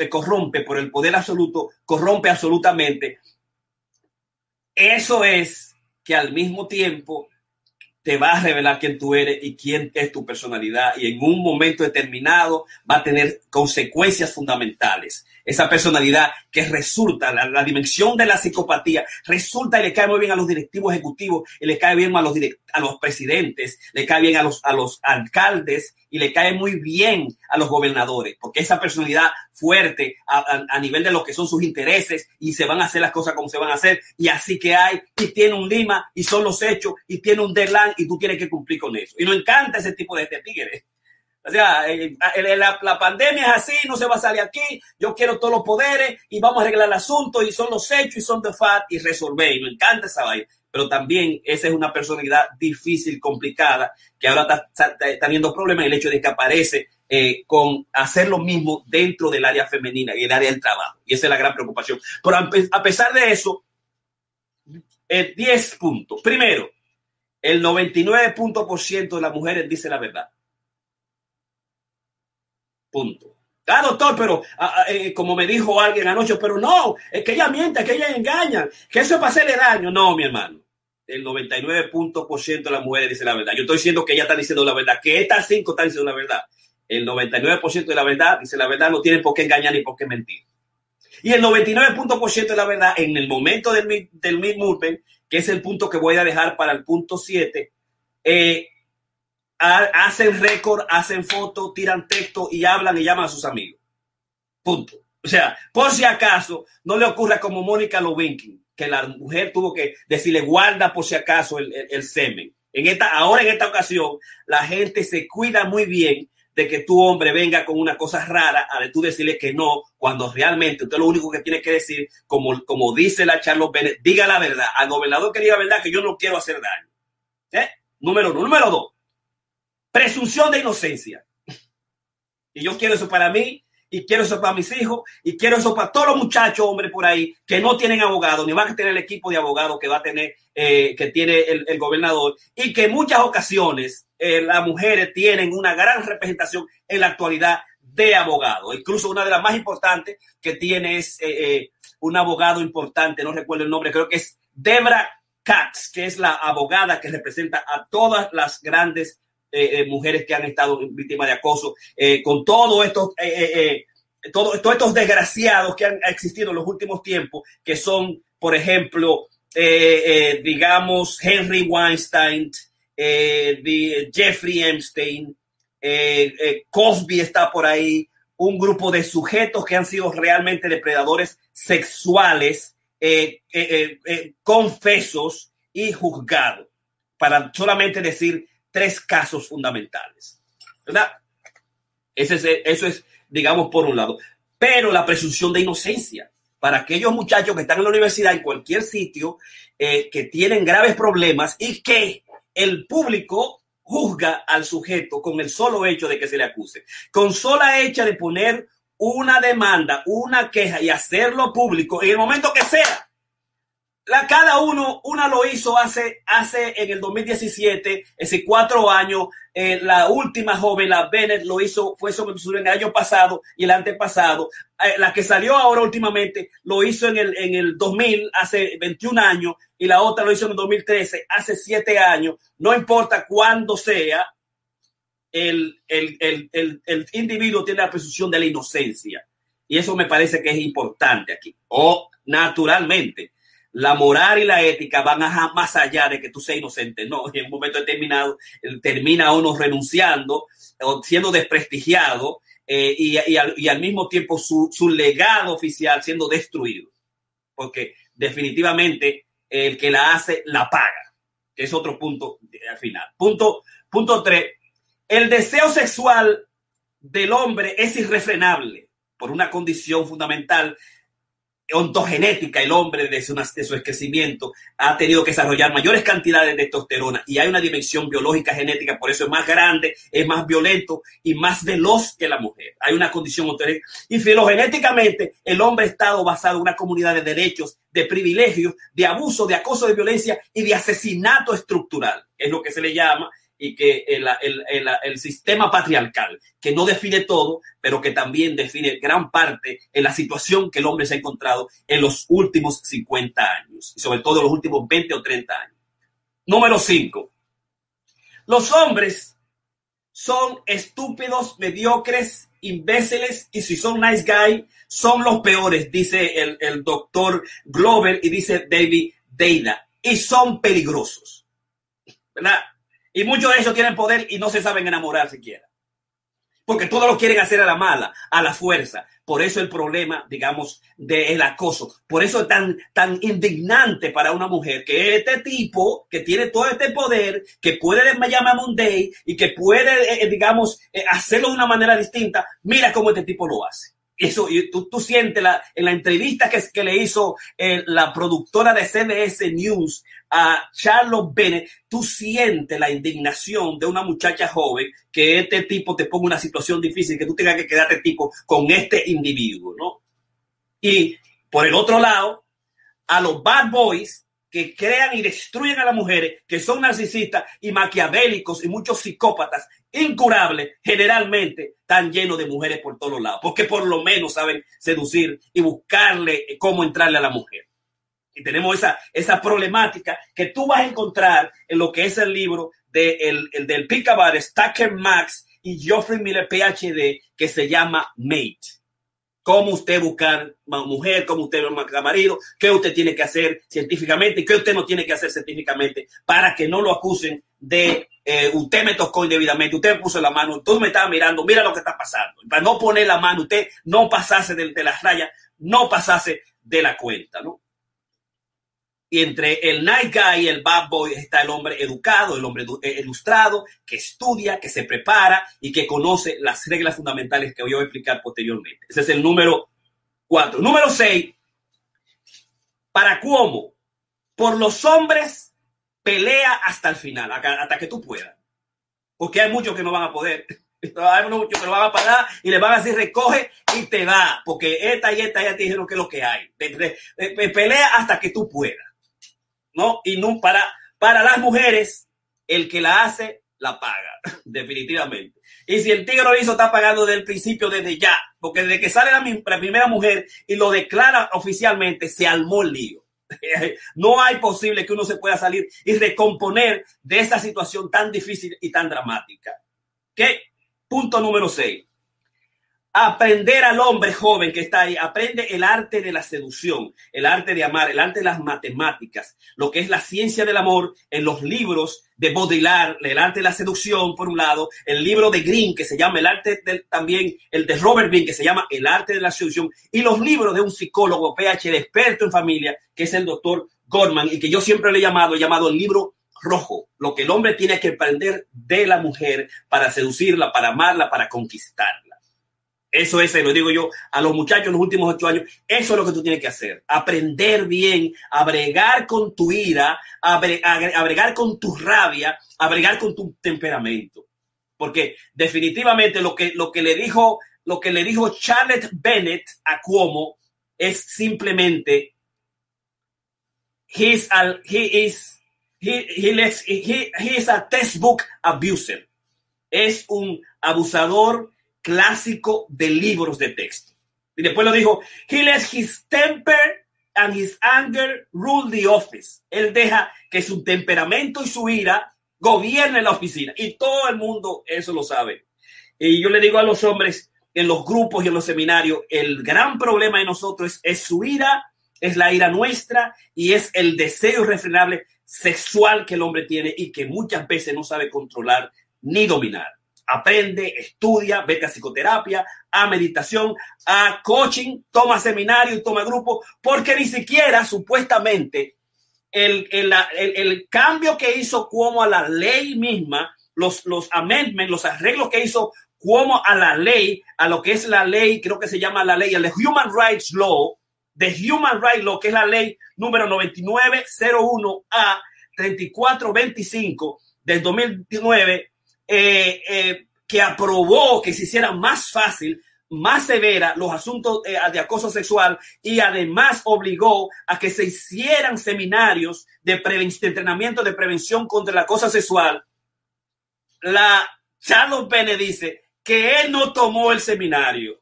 corrompe, por el poder absoluto corrompe absolutamente. Eso es que al mismo tiempo te va a revelar quién tú eres y quién es tu personalidad, y en un momento determinado va a tener consecuencias fundamentales. Esa personalidad que resulta, la dimensión de la psicopatía, resulta y le cae muy bien a los directivos ejecutivos, y le cae bien a los presidentes, le cae bien a los alcaldes, y le cae muy bien a los gobernadores, porque esa personalidad fuerte a nivel de lo que son sus intereses, y se van a hacer las cosas como se van a hacer, y así que hay, y tiene un lima, y son los hechos, y tiene un deadline, y tú tienes que cumplir con eso. Y nos encanta ese tipo de tigres. O sea, la pandemia es así, no se va a salir aquí, yo quiero todos los poderes, y vamos a arreglar el asunto, y son los hechos, y son de fat, y resolver. Y nos encanta esa vaina. Pero también esa es una personalidad difícil, complicada, que ahora está teniendo problemas en el hecho de que aparece con hacer lo mismo dentro del área femenina y el área del trabajo. Y esa es la gran preocupación. Pero a pesar de eso, 10 puntos. Primero, el 99% de las mujeres dice la verdad. Punto. Ah, doctor, pero como me dijo alguien anoche, pero no, es que ella miente, que ella engaña, que eso es para hacerle daño. No, mi hermano. El 99% de las mujeres dice la verdad. Yo estoy diciendo que ella está diciendo la verdad, que estas 5 están diciendo la verdad. El 99% de la verdad dice la verdad, no tiene por qué engañar ni por qué mentir. Y el 99% de la verdad, en el momento del mid-movement, que es el punto que voy a dejar para el punto 7, hacen récord, hacen fotos, tiran texto y hablan y llaman a sus amigos. Punto. O sea, por si acaso no le ocurra como Mónica Lewinsky, que la mujer tuvo que decirle guarda por si acaso el semen. Ahora en esta ocasión, la gente se cuida muy bien de que tu hombre venga con una cosa rara a de tú decirle que no, cuando realmente usted lo único que tiene que decir, como dice la Charlotte Bennett, diga la verdad. Al gobernador que diga la verdad, que yo no quiero hacer daño. Número 1. Número 2. Presunción de inocencia. Y yo quiero eso para mí, y quiero eso para mis hijos, y quiero eso para todos los muchachos, hombres por ahí, que no tienen abogado, ni van a tener el equipo de abogados que va a tener, que tiene el gobernador, y que en muchas ocasiones las mujeres tienen una gran representación en la actualidad de abogados. Incluso una de las más importantes que tiene es un abogado importante, no recuerdo el nombre, creo que es Debra Katz, que es la abogada que representa a todas las grandes mujeres que han estado víctimas de acoso, con todos estos desgraciados que han existido en los últimos tiempos, que son, por ejemplo, digamos, Henry Weinstein, Jeffrey Epstein, Cosby está por ahí, un grupo de sujetos que han sido realmente depredadores sexuales, confesos y juzgados, para solamente decir 3 casos fundamentales, ¿verdad? Eso es, digamos, por un lado. Pero la presunción de inocencia para aquellos muchachos que están en la universidad, en cualquier sitio, que tienen graves problemas y que el público juzga al sujeto con el solo hecho de que se le acuse. Con sola hecha de poner una demanda, una queja y hacerlo público en el momento que sea. Cada uno, una lo hizo hace en el 2017, hace 4 años. La última joven, la Bennett, lo hizo, fue sobre el año pasado y el antepasado. La que salió ahora últimamente lo hizo en el 2000, hace 21 años, y la otra lo hizo en el 2013, hace 7 años. No importa cuándo sea, el individuo tiene la presunción de la inocencia. Y eso me parece que es importante aquí. Naturalmente, la moral y la ética van más allá de que tú seas inocente. No, en un momento determinado termina uno renunciando o siendo desprestigiado, y al mismo tiempo su legado oficial siendo destruido. Porque definitivamente el que la hace la paga, que es otro punto al final. Punto 3. El deseo sexual del hombre es irrefrenable por una condición fundamental ontogenética. El hombre de su crecimiento ha tenido que desarrollar mayores cantidades de testosterona, y hay una dimensión biológica genética, por eso es más grande, es más violento y más veloz que la mujer. Hay una condición ontogenética, y filogenéticamente el hombre ha estado basado en una comunidad de derechos, de privilegios, de abuso, de acoso, de violencia y de asesinato estructural, es lo que se le llama, y que el sistema patriarcal, que no define todo, pero que también define gran parte en la situación que el hombre se ha encontrado en los últimos 50 años, y sobre todo en los últimos 20 o 30 años. Número 5. Los hombres son estúpidos, mediocres, imbéciles, y si son nice guy, son los peores, dice el doctor Glover y dice David Deida, y son peligrosos, ¿verdad? Y muchos de ellos tienen poder y no se saben enamorar siquiera, porque todos lo quieren hacer a la mala, a la fuerza. Por eso el problema, digamos, del acoso. Por eso es tan indignante para una mujer que este tipo, que tiene todo este poder, que puede llamar Monday y que puede, digamos, hacerlo de una manera distinta, mira cómo este tipo lo hace. Eso, y tú sientes en la entrevista que le hizo la productora de CBS News a Charlotte Bennett, tú sientes la indignación de una muchacha joven que este tipo te ponga una situación difícil, que tú tengas que quedarte tipo con este individuo, ¿no? Y por el otro lado, a los bad boys que crean y destruyen a las mujeres, que son narcisistas y maquiavélicos y muchos psicópatas incurables, generalmente están llenos de mujeres por todos lados, porque por lo menos saben seducir y buscarle cómo entrarle a la mujer. Y tenemos esa problemática que tú vas a encontrar en lo que es el libro del Picabard, Stacker Max y Geoffrey Miller, PhD, que se llama Mate. Cómo usted buscar mujer, cómo usted buscar marido, qué usted tiene que hacer científicamente y qué usted no tiene que hacer científicamente para que no lo acusen de usted me tocó indebidamente, usted me puso la mano, tú me estaba mirando, mira lo que está pasando. Para no poner la mano, usted no pasase de las rayas, no pasase de la cuenta, ¿no? Y entre el nice guy y el bad boy está el hombre educado, el hombre ilustrado, que estudia, que se prepara y que conoce las reglas fundamentales que voy a explicar posteriormente. Ese es el número 4. Número 6. Para Cuomo, por los hombres, pelea hasta el final, hasta que tú puedas. Porque hay muchos que no van a poder. Hay muchos que lo van a parar y le van a decir recoge y te da. Porque esta y esta ya te dijeron que es lo que hay. Pelea hasta que tú puedas, ¿no? Y no, para las mujeres, el que la hace, la paga, definitivamente. Y si el tigre lo hizo, está pagando desde el principio, desde ya. Porque desde que sale la primera mujer y lo declara oficialmente, se armó el lío. No hay posible que uno se pueda salir y recomponer de esa situación tan difícil y tan dramática. ¿Qué? Punto número 6. aprender al hombre joven que está ahí, aprende el arte de la seducción, el arte de amar, el arte de las matemáticas, lo que es la ciencia del amor en los libros de Baudelaire, el arte de la seducción, por un lado, el libro de Greene, que se llama el arte también el de Robert Greene, que se llama el arte de la seducción, y los libros de un psicólogo PhD experto en familia, que es el doctor Gottman, y que yo siempre le he llamado el libro rojo, lo que el hombre tiene que aprender de la mujer para seducirla, para amarla, para conquistarla. Eso es, lo digo yo a los muchachos en los últimos 8 años, eso es lo que tú tienes que hacer, aprender bien, a bregar con tu ira, a bregar con tu rabia, a bregar con tu temperamento. Porque definitivamente lo que le dijo Charlotte Bennett a Cuomo es simplemente he is a textbook abuser. Es un abusador clásico de libros de texto. Y después lo dijo, he lets his temper and his anger rule the office. Él deja que su temperamento y su ira gobiernen la oficina. Y todo el mundo eso lo sabe. Y yo le digo a los hombres en los grupos y en los seminarios, el gran problema de nosotros es su ira, es la ira nuestra y es el deseo irrefrenable sexual que el hombre tiene y que muchas veces no sabe controlar ni dominar. Aprende, estudia, vete a psicoterapia, a meditación, a coaching, toma seminario y toma grupo, porque ni siquiera supuestamente el cambio que hizo Cuomo a la ley misma, los amendments, los arreglos que hizo Cuomo a la ley, a lo que es la ley, creo que se llama la ley, el Human Rights Law, de Human Rights Law, que es la ley número 9901A 3425 del 2019, que aprobó que se hiciera más fácil, más severa los asuntos de acoso sexual y además obligó a que se hicieran seminarios de entrenamiento de prevención contra el acoso sexual. La Charlotte Bennett dice que él no tomó el seminario,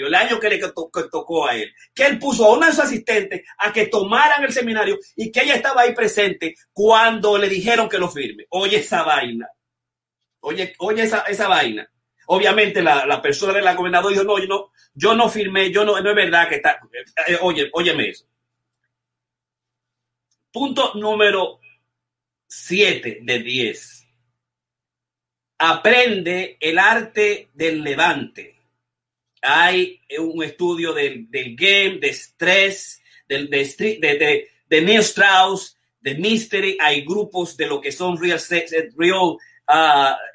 el año que le tocó a él, que él puso a una de sus asistentes a que tomaran el seminario y que ella estaba ahí presente cuando le dijeron que lo firme. Oye esa vaina, oye esa vaina. Obviamente la persona de la gobernadora dijo, yo no firmé, no es verdad que está, óyeme eso. Punto número 7 de 10. Aprende el arte del levante. Hay un estudio del game, de estrés, de Neil Strauss, de Mystery. Hay grupos de lo que son real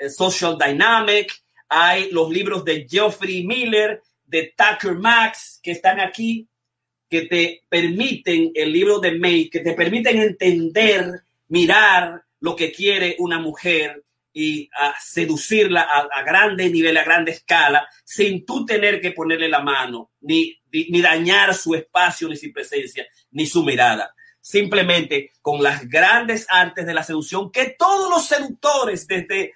social dynamic. Hay los libros de Geoffrey Miller, de Tucker Max, que están aquí, que te permiten, el libro de May, que te permiten entender, mirar lo que quiere una mujer y a seducirla a grande nivel, a grande escala, sin tú tener que ponerle la mano, ni dañar su espacio, ni su presencia, ni su mirada. Simplemente con las grandes artes de la seducción que todos los seductores, desde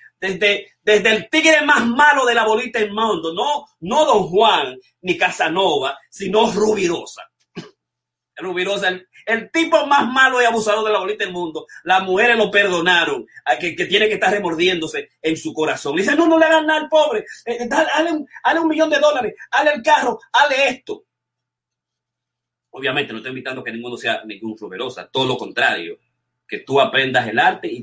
el tigre más malo de la bolita del mundo, no Don Juan ni Casanova, sino Rubirosa. Rubirosa, el tipo más malo y abusador de la bolita del mundo. Las mujeres lo perdonaron, que tiene que estar remordiéndose en su corazón. Dice, no le hagan nada al pobre, dale $1 millón, dale el carro, dale esto. Obviamente no estoy invitando a que ninguno sea ningún Rubirosa, todo lo contrario, que tú aprendas el arte y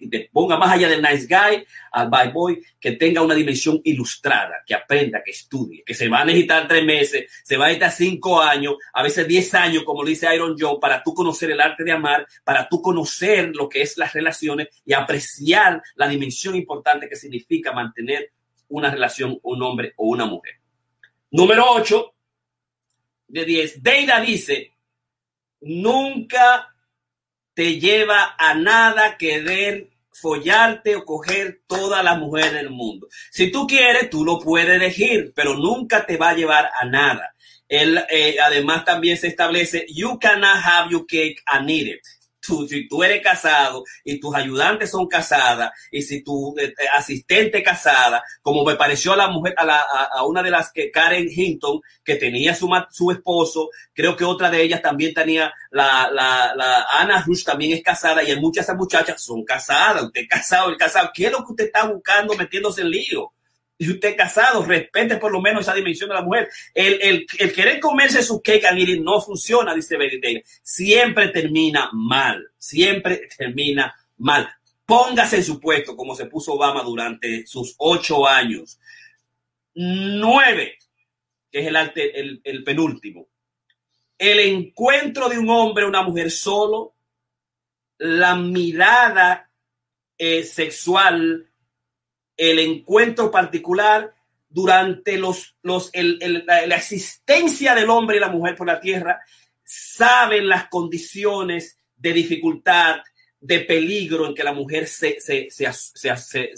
te ponga más allá del nice guy al bad boy, que tenga una dimensión ilustrada, que aprenda, que estudie, que se va a necesitar 3 meses, se va a necesitar 5 años, a veces 10 años, como le dice Iron Joe, para tú conocer el arte de amar, para tú conocer lo que es las relaciones y apreciar la dimensión importante que significa mantener una relación, un hombre o una mujer. Número 8 de 10. Deida dice, nunca te lleva a nada querer follarte o coger todas las mujeres del mundo. Si tú quieres, tú lo puedes elegir, pero nunca te va a llevar a nada. Además, también se establece, you cannot have your cake and eat it. Si tú eres casado y tus ayudantes son casadas y si tu asistente casada, como me pareció a la mujer, a una de las que Karen Hinton, que tenía su esposo, creo que otra de ellas también tenía, la Anna Rush también es casada y hay muchas muchachas son casadas. Usted es casado, ¿qué es lo que usted está buscando metiéndose en lío? y usted casado, respete por lo menos esa dimensión de la mujer. El querer comerse su cake and eat it no funciona, dice Betty Davis. Siempre termina mal. Póngase en su puesto como se puso Obama durante sus 8 años. 9, que es el penúltimo. El encuentro de un hombre o una mujer solo, la mirada sexual, el encuentro particular durante la existencia del hombre y la mujer por la tierra, saben las condiciones de dificultad, de peligro en que la mujer se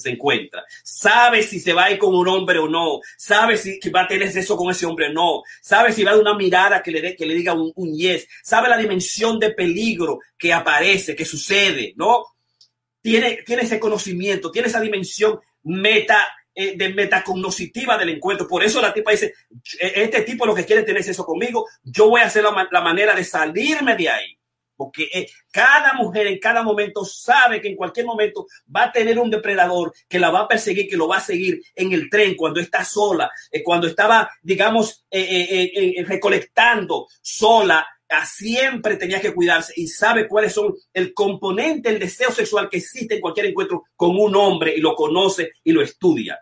encuentra. Sabe si se va a ir con un hombre o no. Sabe si va a tener sexo con ese hombre o no. Sabe si va a dar una mirada que le diga un yes. Sabe la dimensión de peligro que aparece, que sucede, ¿no? Tiene ese conocimiento, tiene esa dimensión metacognitiva del encuentro. Por eso la tipa dice, este tipo lo que quiere es tener sexo conmigo, yo voy a hacer la manera de salirme de ahí. Porque cada mujer en cada momento sabe que en cualquier momento va a tener un depredador que la va a perseguir, que lo va a seguir en el tren, cuando está sola, cuando estaba, digamos, recolectando sola, siempre tenía que cuidarse y sabe cuáles son el componente, el deseo sexual que existe en cualquier encuentro con un hombre y lo conoce y lo estudia.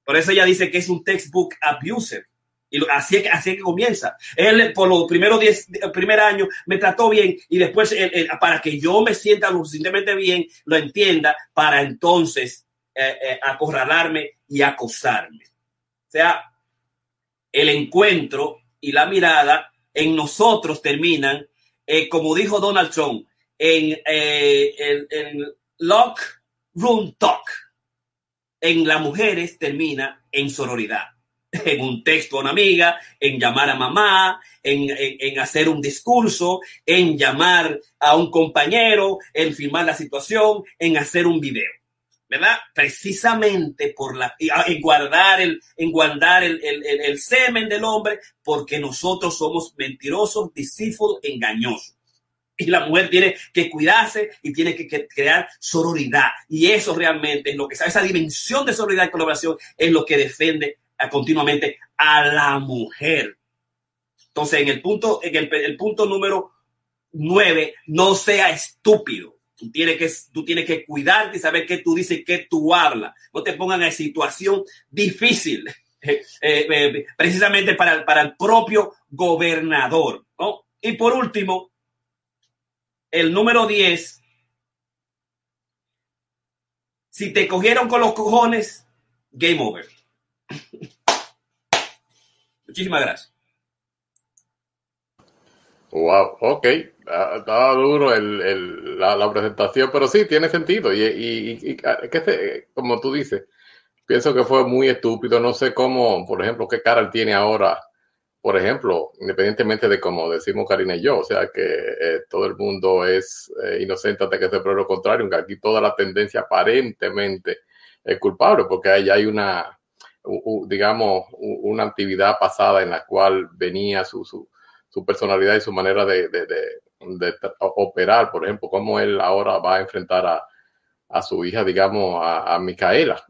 Por eso ella dice que es un textbook abuser. Y así es que comienza. Él por los primer año me trató bien y después para que yo me sienta lo suficientemente bien, lo entienda, para entonces acorralarme y acosarme. O sea, el encuentro y la mirada en nosotros terminan, como dijo Donald Trump, en lock room talk. En las mujeres termina en sororidad. En un texto a una amiga, en llamar a mamá, en hacer un discurso, en llamar a un compañero, en filmar la situación, en hacer un video, ¿verdad? Precisamente en guardar el semen del hombre, porque nosotros somos mentirosos, deceitful, engañosos. Y la mujer tiene que cuidarse y tiene que crear sororidad. Y eso realmente es lo que sabe, esa dimensión de sororidad y colaboración es lo que defiende continuamente a la mujer. Entonces, en el punto número 9, no sea estúpido. Tú tienes que cuidarte y saber qué tú dices y qué tú hablas. No te pongan en situación difícil, precisamente para el propio gobernador, ¿no? Y por último, el número 10, si te cogieron con los cojones, game over. Muchísimas gracias.
Wow, ok. Estaba duro la presentación, pero sí, tiene sentido. Como tú dices, pienso que fue muy estúpido. No sé cómo, por ejemplo, qué cara él tiene ahora, por ejemplo, independientemente de como decimos Karina y yo, o sea que todo el mundo es inocente hasta que se pruebe lo contrario, aunque aquí toda la tendencia aparentemente es culpable, porque ahí hay digamos, una actividad pasada en la cual venía su personalidad y su manera de operar, por ejemplo, cómo él ahora va a enfrentar a su hija, digamos, a Micaela,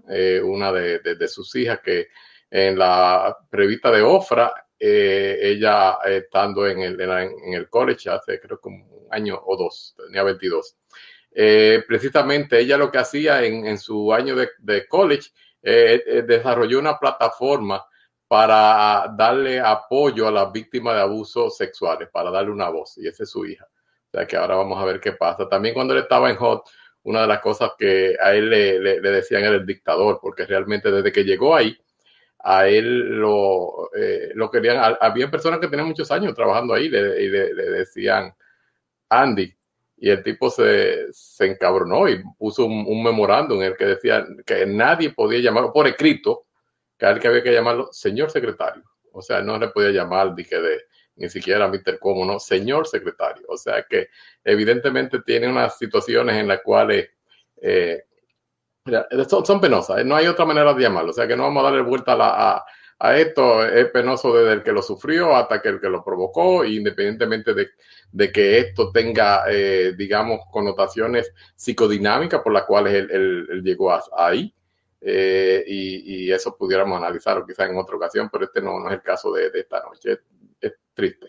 una de sus hijas que en la prevista de Ofra, ella estando en el college hace creo que un año o 2, tenía 22. Precisamente ella lo que hacía en su año de college, desarrolló una plataforma para darle apoyo a las víctimas de abusos sexuales, para darle una voz, y esa es su hija. O sea que ahora vamos a ver qué pasa. También cuando él estaba en Hot, una de las cosas que a él le decían era el dictador, porque realmente desde que llegó ahí, a él lo querían. Había personas que tenían muchos años trabajando ahí y le decían Andy, y el tipo se encabronó y puso un memorándum en el que decía que nadie podía llamarlo por escrito, que a él que había que llamarlo señor secretario. O sea, no le podía llamar, ni siquiera Mr. Cuomo, no, señor secretario. O sea que evidentemente tiene unas situaciones en las cuales son penosas, no hay otra manera de llamarlo. O sea que no vamos a darle vuelta a esto. Es penoso desde el que lo sufrió hasta que el que lo provocó, independientemente de que esto tenga, digamos, connotaciones psicodinámicas por las cuales él llegó ahí. y eso pudiéramos analizarlo quizás en otra ocasión, pero este no es el caso de esta noche. Es triste.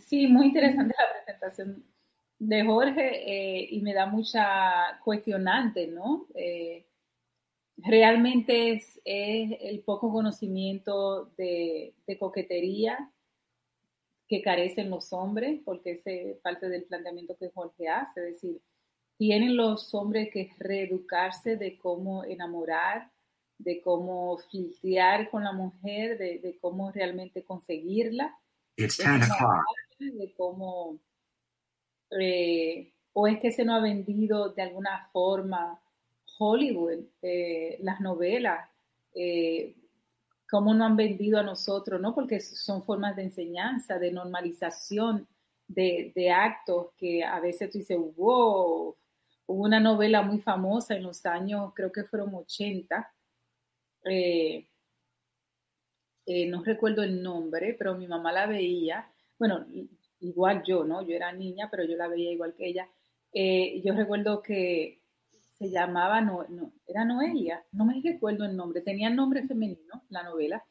Sí, muy interesante la presentación de Jorge y me da mucha cuestionante, ¿no? Realmente es el poco conocimiento de coquetería que carecen los hombres, porque es parte del planteamiento que Jorge hace, es decir, tienen los hombres que reeducarse de cómo enamorar, de cómo flirtear con la mujer, de cómo realmente conseguirla, de cómo, o es que se nos ha vendido de alguna forma Hollywood, las novelas, cómo nos han vendido a nosotros, ¿no? Porque son formas de enseñanza, de normalización de actos que a veces tú dices, wow. Hubo una novela muy famosa en los años, creo que fueron 80, no recuerdo el nombre, pero mi mamá la veía, bueno, igual yo, ¿no? Yo era niña, pero yo la veía igual que ella. Yo recuerdo que se llamaba, era Noelia, no me recuerdo el nombre, tenía nombre femenino, la novela,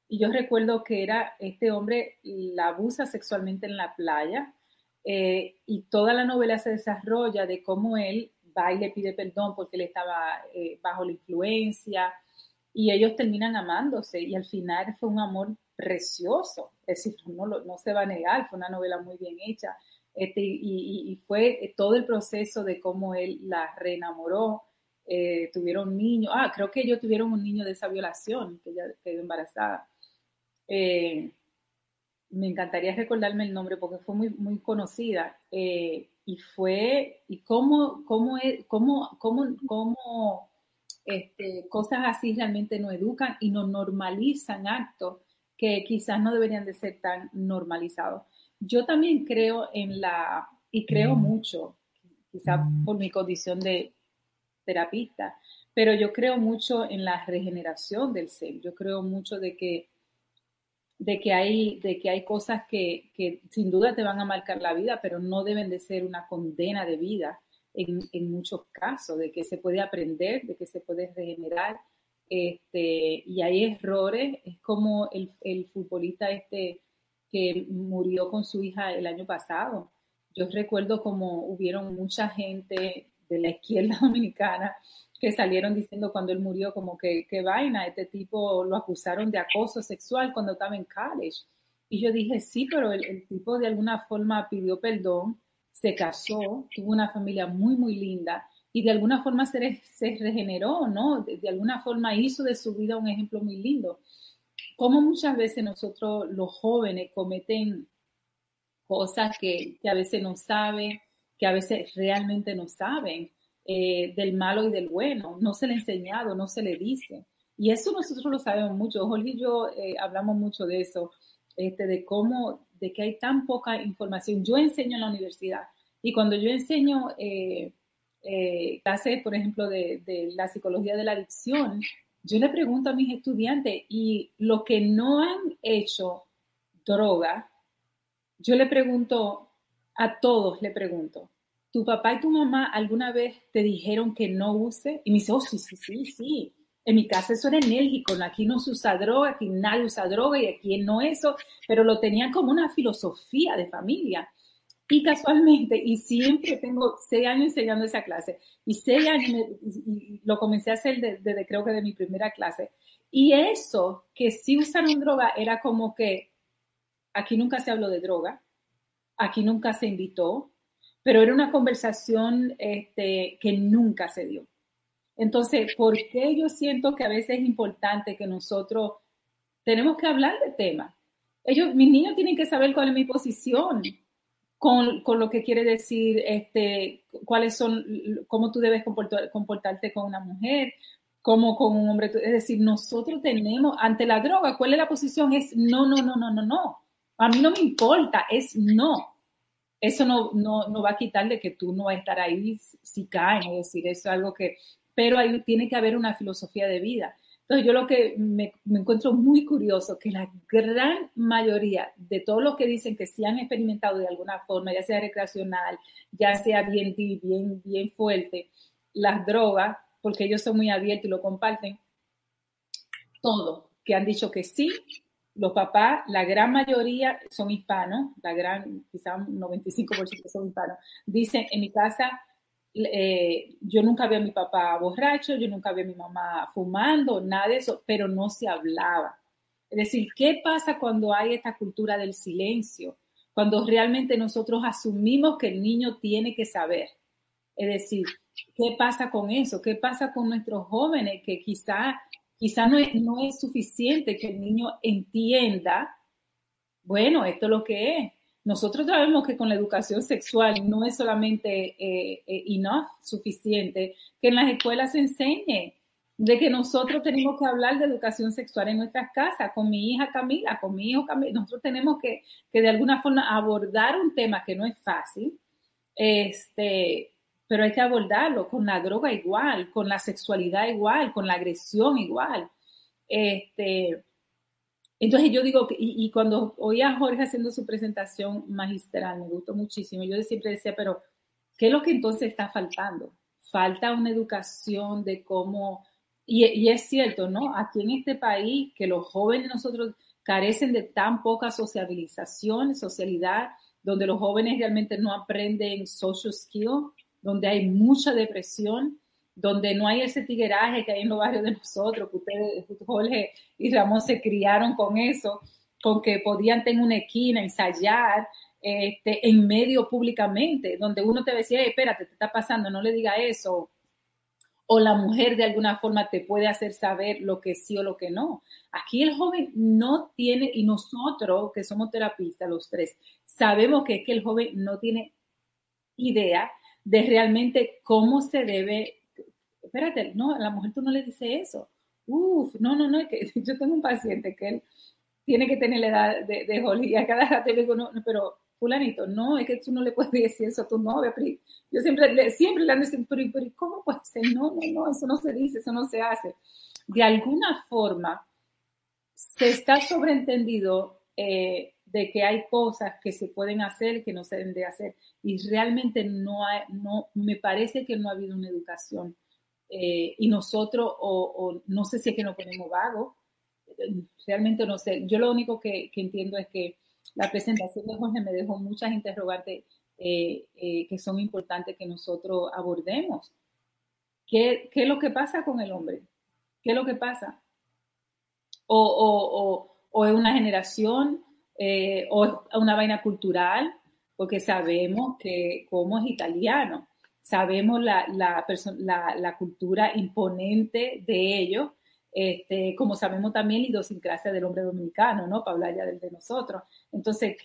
y yo recuerdo que era este hombre la abusa sexualmente en la playa, y toda la novela se desarrolla de cómo él va y le pide perdón porque él estaba bajo la influencia, y ellos terminan amándose, y al final fue un amor precioso, es decir, no se va a negar, fue una novela muy bien hecha, y fue todo el proceso de cómo él la reenamoró, tuvieron niños, creo que ellos tuvieron un niño de esa violación, que ella quedó embarazada. Me encantaría recordarme el nombre porque fue muy, muy conocida, y cómo cosas así realmente nos educan y nos normalizan actos que quizás no deberían de ser tan normalizados. Yo también creo y creo mucho, quizás por mi condición de terapista, pero yo creo mucho en la regeneración del ser. Yo creo mucho de que hay cosas que sin duda te van a marcar la vida, pero no deben de ser una condena de vida en muchos casos, de que se puede aprender, de que se puede regenerar, y hay errores. Es como el futbolista que murió con su hija el año pasado. Yo recuerdo como hubieron mucha gente de la izquierda dominicana que salieron diciendo cuando él murió como que vaina, este tipo lo acusaron de acoso sexual cuando estaba en college. Y yo dije, sí, pero el tipo de alguna forma pidió perdón, se casó, tuvo una familia muy, muy linda y de alguna forma se regeneró, ¿no? De alguna forma hizo de su vida un ejemplo muy lindo. Como muchas veces nosotros los jóvenes cometen cosas que a veces no saben, que a veces realmente no saben, del malo y del bueno, no se le ha enseñado, no se le dice. Y eso nosotros lo sabemos mucho. Jorge y yo hablamos mucho de eso, de que hay tan poca información. Yo enseño en la universidad y cuando yo enseño clases, por ejemplo, de la psicología de la adicción, yo le pregunto a mis estudiantes, y los que no han hecho droga, yo le pregunto, a todos le pregunto, ¿tu papá y tu mamá alguna vez te dijeron que no use? Y me dice, oh, sí. En mi casa eso era enérgico, aquí no se usa droga, aquí nadie usa droga y aquí no eso, pero lo tenían como una filosofía de familia. Y casualmente, y siempre tengo 6 años enseñando esa clase, y 6 años y lo comencé a hacer desde creo que de mi primera clase. Y eso, que sí usaron droga, era como que aquí nunca se habló de droga, aquí nunca se invitó, pero era una conversación que nunca se dio. Entonces, ¿por qué yo siento que a veces es importante que nosotros tenemos que hablar de temas? Mis niños tienen que saber cuál es mi posición con lo que quiere decir, cuáles son, cómo tú debes comportarte con una mujer, cómo con un hombre. Es decir, nosotros tenemos, ante la droga, ¿cuál es la posición? Es no. A mí no me importa, es no. Eso no va a quitar de que tú no vas a estar ahí si caen, es decir, eso es algo que, pero ahí tiene que haber una filosofía de vida. Entonces yo lo que me encuentro muy curioso, que la gran mayoría de todos los que dicen que sí han experimentado de alguna forma, ya sea recreacional, ya sea bien fuerte, las drogas, porque ellos son muy abiertos y lo comparten, todo, que han dicho que sí. Los papás, la gran mayoría son hispanos, quizá un 95% son hispanos, dicen en mi casa, yo nunca vi a mi papá borracho, yo nunca vi a mi mamá fumando, nada de eso, pero no se hablaba. Es decir, ¿qué pasa cuando hay esta cultura del silencio? Cuando realmente nosotros asumimos que el niño tiene que saber. Es decir, ¿qué pasa con eso? ¿Qué pasa con nuestros jóvenes que quizá no es suficiente que el niño entienda, bueno, esto es lo que es? Nosotros sabemos que con la educación sexual no es solamente suficiente, que en las escuelas se enseñe de que nosotros tenemos que hablar de educación sexual en nuestras casas, con mi hija Camila, con mi hijo Camila. Nosotros tenemos que de alguna forma abordar un tema que no es fácil, pero hay que abordarlo con la droga igual, con la sexualidad igual, con la agresión igual. Entonces yo digo, y cuando oí a Jorge haciendo su presentación magistral, me gustó muchísimo. Yo siempre decía, pero ¿qué es lo que entonces está faltando? Falta una educación de cómo, y es cierto, ¿no? Aquí en este país, que los jóvenes nosotros carecen de tan poca socialidad, donde los jóvenes realmente no aprenden social skills, donde hay mucha depresión, donde no hay ese tigueraje que hay en los barrios de nosotros, que ustedes, Jorge y Ramón, se criaron con eso, con que podían tener una esquina, ensayar en medio públicamente, donde uno te decía, espérate, te está pasando, no le diga eso, o la mujer de alguna forma te puede hacer saber lo que sí o lo que no. Aquí el joven no tiene, y nosotros que somos terapistas, los tres, sabemos que es que el joven no tiene idea de realmente cómo se debe. Espérate, no, a la mujer tú no le dices eso. No, es que yo tengo un paciente que él tiene que tener la edad de Jorge y a cada rato le digo, no, pero fulanito, no, es que tú no le puedes decir eso a tu novia. Yo siempre le ando diciendo, pero ¿cómo puede ser? No, eso no se dice, eso no se hace. De alguna forma se está sobreentendido de que hay cosas que se pueden hacer que no se deben de hacer, y realmente me parece que no ha habido una educación, y nosotros, o no sé si es que nos ponemos vagos, realmente no sé. Yo lo único que entiendo es que la presentación de Jorge me dejó muchas interrogantes que son importantes que nosotros abordemos. ¿Qué es lo que pasa con el hombre? ¿Qué es lo que pasa? O es una generación, o es una vaina cultural, porque sabemos que como es italiano, sabemos la cultura imponente de ellos, como sabemos también la idiosincrasia del hombre dominicano, ¿no? Para hablar ya de nosotros. Entonces,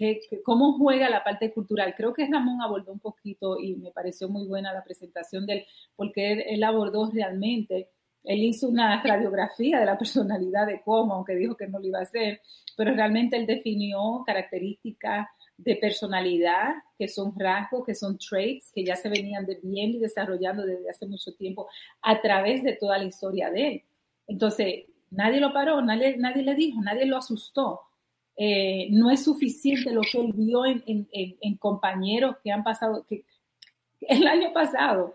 ¿cómo juega la parte cultural? Creo que Ramón abordó un poquito y me pareció muy buena la presentación de él, porque él abordó realmente. Él hizo una radiografía de la personalidad de Cuomo, aunque dijo que no lo iba a hacer, pero realmente él definió características de personalidad, que son rasgos, que son traits, que ya se venían viendo y desarrollando desde hace mucho tiempo a través de toda la historia de él. Entonces, nadie lo paró, nadie le dijo, nadie lo asustó. No es suficiente lo que él vio en compañeros que han pasado, que el año pasado.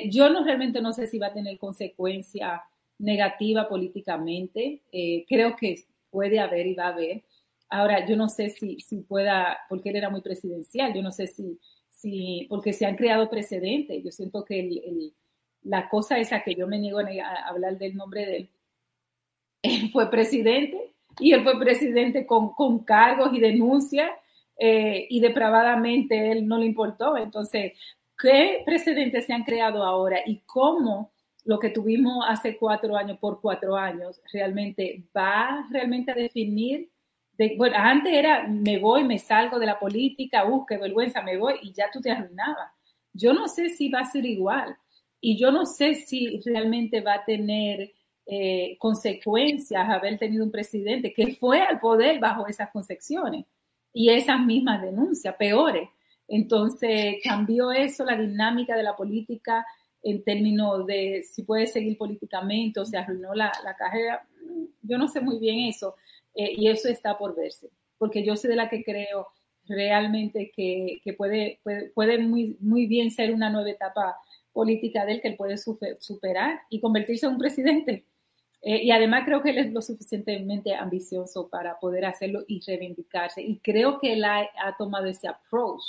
Yo realmente no sé si va a tener consecuencia negativa políticamente. Creo que puede haber y va a haber. Ahora, yo no sé si pueda, porque él era muy presidencial, yo no sé si porque se han creado precedentes. Yo siento que la cosa esa que yo me niego a hablar del nombre de él fue presidente, y él fue presidente con cargos y denuncias, y depravadamente él no le importó. Entonces, ¿qué precedentes se han creado ahora y cómo lo que tuvimos hace 4 años por 4 años realmente va realmente a definir? Bueno, antes era me voy, me salgo de la política, qué vergüenza, me voy, y ya tú te arruinabas. Yo no sé si va a ser igual, y yo no sé si realmente va a tener consecuencias haber tenido un presidente que fue al poder bajo esas concepciones y esas mismas denuncias, peores. Entonces cambió eso, la dinámica de la política, en términos de si puede seguir políticamente o se arruinó la carrera. Yo no sé muy bien eso, y eso está por verse, porque yo soy de la que creo realmente que puede muy bien ser una nueva etapa política de él, que él puede superar y convertirse en un presidente. Y además creo que él es lo suficientemente ambicioso para poder hacerlo y reivindicarse. Y creo que él ha tomado ese approach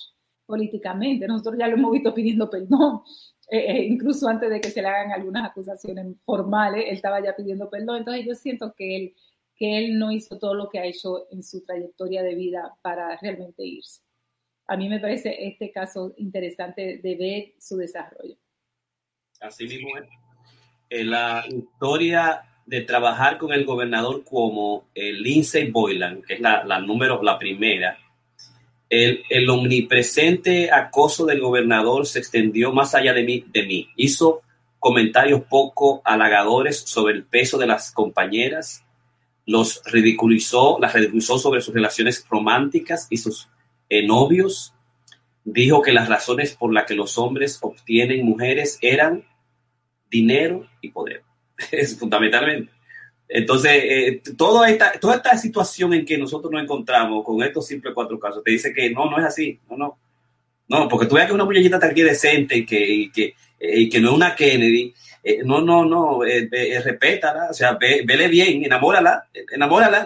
políticamente. Nosotros ya lo hemos visto pidiendo perdón. Incluso antes de que se le hagan algunas acusaciones formales, él estaba ya pidiendo perdón. Entonces yo siento que él no hizo todo lo que ha hecho en su trayectoria de vida para realmente irse. A mí me parece este caso interesante de ver su desarrollo.
Así mismo es. La historia de trabajar con el gobernador Cuomo, Lindsey Boylan, que es la primera, el omnipresente acoso del gobernador se extendió más allá de mí. Hizo comentarios poco halagadores sobre el peso de las compañeras, las ridiculizó sobre sus relaciones románticas y sus novios. Dijo que las razones por las que los hombres obtienen mujeres eran dinero y poder. Es fundamentalmente. Entonces, toda esta situación en que nosotros nos encontramos con estos simples 4 casos, te dice que no es así. No, porque tú veas que una muchachita está aquí decente y que no es una Kennedy. Respétala, o sea, vele bien, enamórala,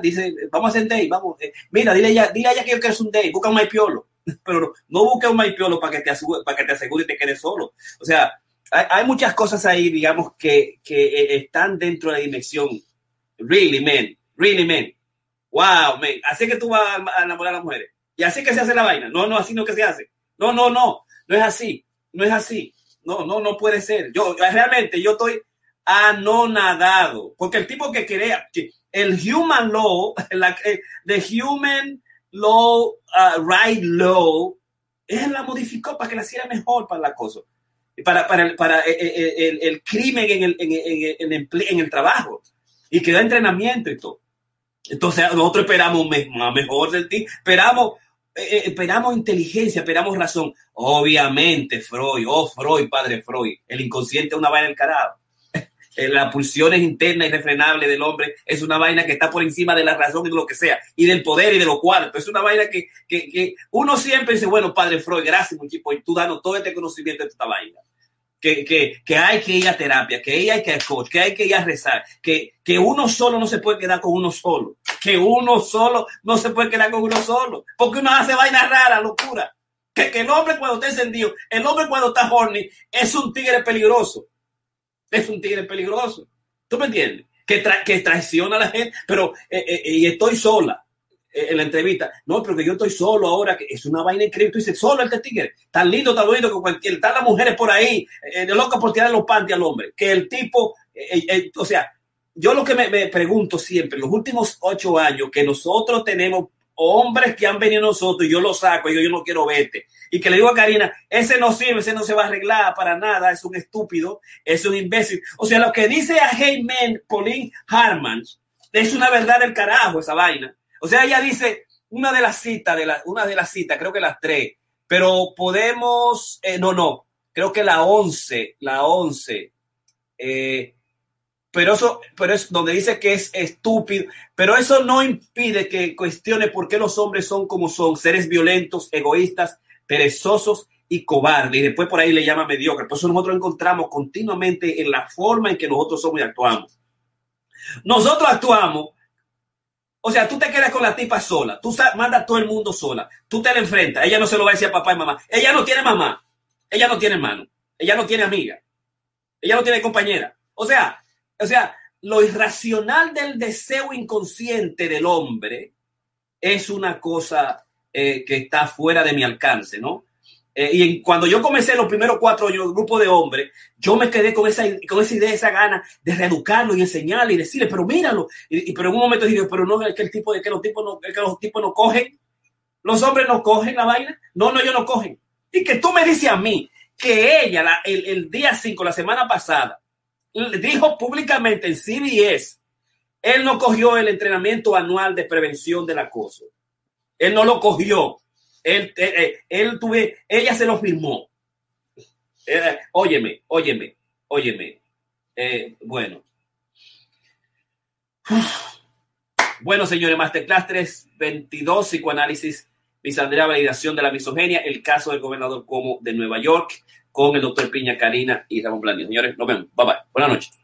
dice, vamos a hacer date, vamos, mira, dile a ella que es un date, busca un maipiolo, pero no busque un maipiolo para que te asegure y te quedes solo. O sea, hay muchas cosas ahí, digamos, que están dentro de la dimensión. Really, man. Wow, man. Así que tú vas a enamorar a las mujeres. Y así que se hace la vaina. No, así no que se hace. No. No es así. No puede ser. Yo estoy anonadado. Porque el tipo que crea el human law, the human law, right law, él la modificó para que la hiciera mejor para el acoso. Para el crimen en el trabajo. Y que da entrenamiento y todo. Entonces nosotros esperamos mejor del ti, esperamos inteligencia, esperamos razón. Obviamente Freud, padre Freud, el inconsciente es una vaina del carajo. Las pulsiones internas irrefrenables del hombre es una vaina que está por encima de la razón y de lo que sea, y del poder y de lo cuarto. Es una vaina que uno siempre dice, bueno, padre Freud, gracias muchísimo, y tú danos todo este conocimiento de esta vaina. Que hay que ir a terapia, que hay que ir a coach, que hay que ir a rezar, que uno solo no se puede quedar con uno solo, porque uno hace vainas raras, locura. Que el hombre cuando está encendido, el hombre cuando está horny, es un tigre peligroso. ¿Tú me entiendes? Que traiciona a la gente, pero y estoy sola. En la entrevista, no, pero que yo estoy solo ahora, que es una vaina increíble. Tú dices, solo este tigre, tan lindo que cualquier, están las mujeres por ahí, loca por tirar los panties al hombre, que el tipo, o sea, yo lo que me pregunto siempre, los últimos 8 años, que nosotros tenemos hombres que han venido a nosotros, y yo lo saco, y yo no quiero verte, y que le digo a Karina, ese no sirve, ese no se va a arreglar para nada, es un estúpido, es un imbécil. O sea, lo que dice a Hey Man, Pauline Harman, es una verdad del carajo esa vaina. O sea, ella dice una de las citas, creo que las 3, pero podemos, creo que la 11, pero es donde dice que es estúpido, pero eso no impide que cuestione por qué los hombres son como son, seres violentos, egoístas, perezosos y cobardes, y después por ahí le llama mediocre. Por eso nosotros encontramos continuamente en la forma en que nosotros somos y actuamos. Nosotros actuamos. O sea, tú te quedas con la tipa sola, tú mandas a todo el mundo sola, tú te la enfrentas, ella no se lo va a decir a papá y mamá, ella no tiene mamá, ella no tiene hermano, ella no tiene amiga, ella no tiene compañera. O sea, lo irracional del deseo inconsciente del hombre es una cosa que está fuera de mi alcance, ¿no? Cuando yo comencé los primeros 4 años, grupo de hombres, yo me quedé con esa idea, esa gana de reeducarlo y enseñarle y decirle, pero míralo. Pero en un momento dije, pero no, es que los tipos no cogen. Los hombres no cogen la vaina. No, ellos no cogen. Y que tú me dices a mí que ella, el día 5, la semana pasada, dijo públicamente en CBS, él no cogió el entrenamiento anual de prevención del acoso. Él no lo cogió. Ella se lo firmó. Óyeme. óyeme, bueno. Bueno, señores, Masterclass 322, psicoanálisis, misandría, validación de la misoginia, el caso del gobernador Cuomo de Nueva York, con el doctor Piña, Karina y Ramón Blandino. Señores, nos vemos. Bye bye. Buenas noches.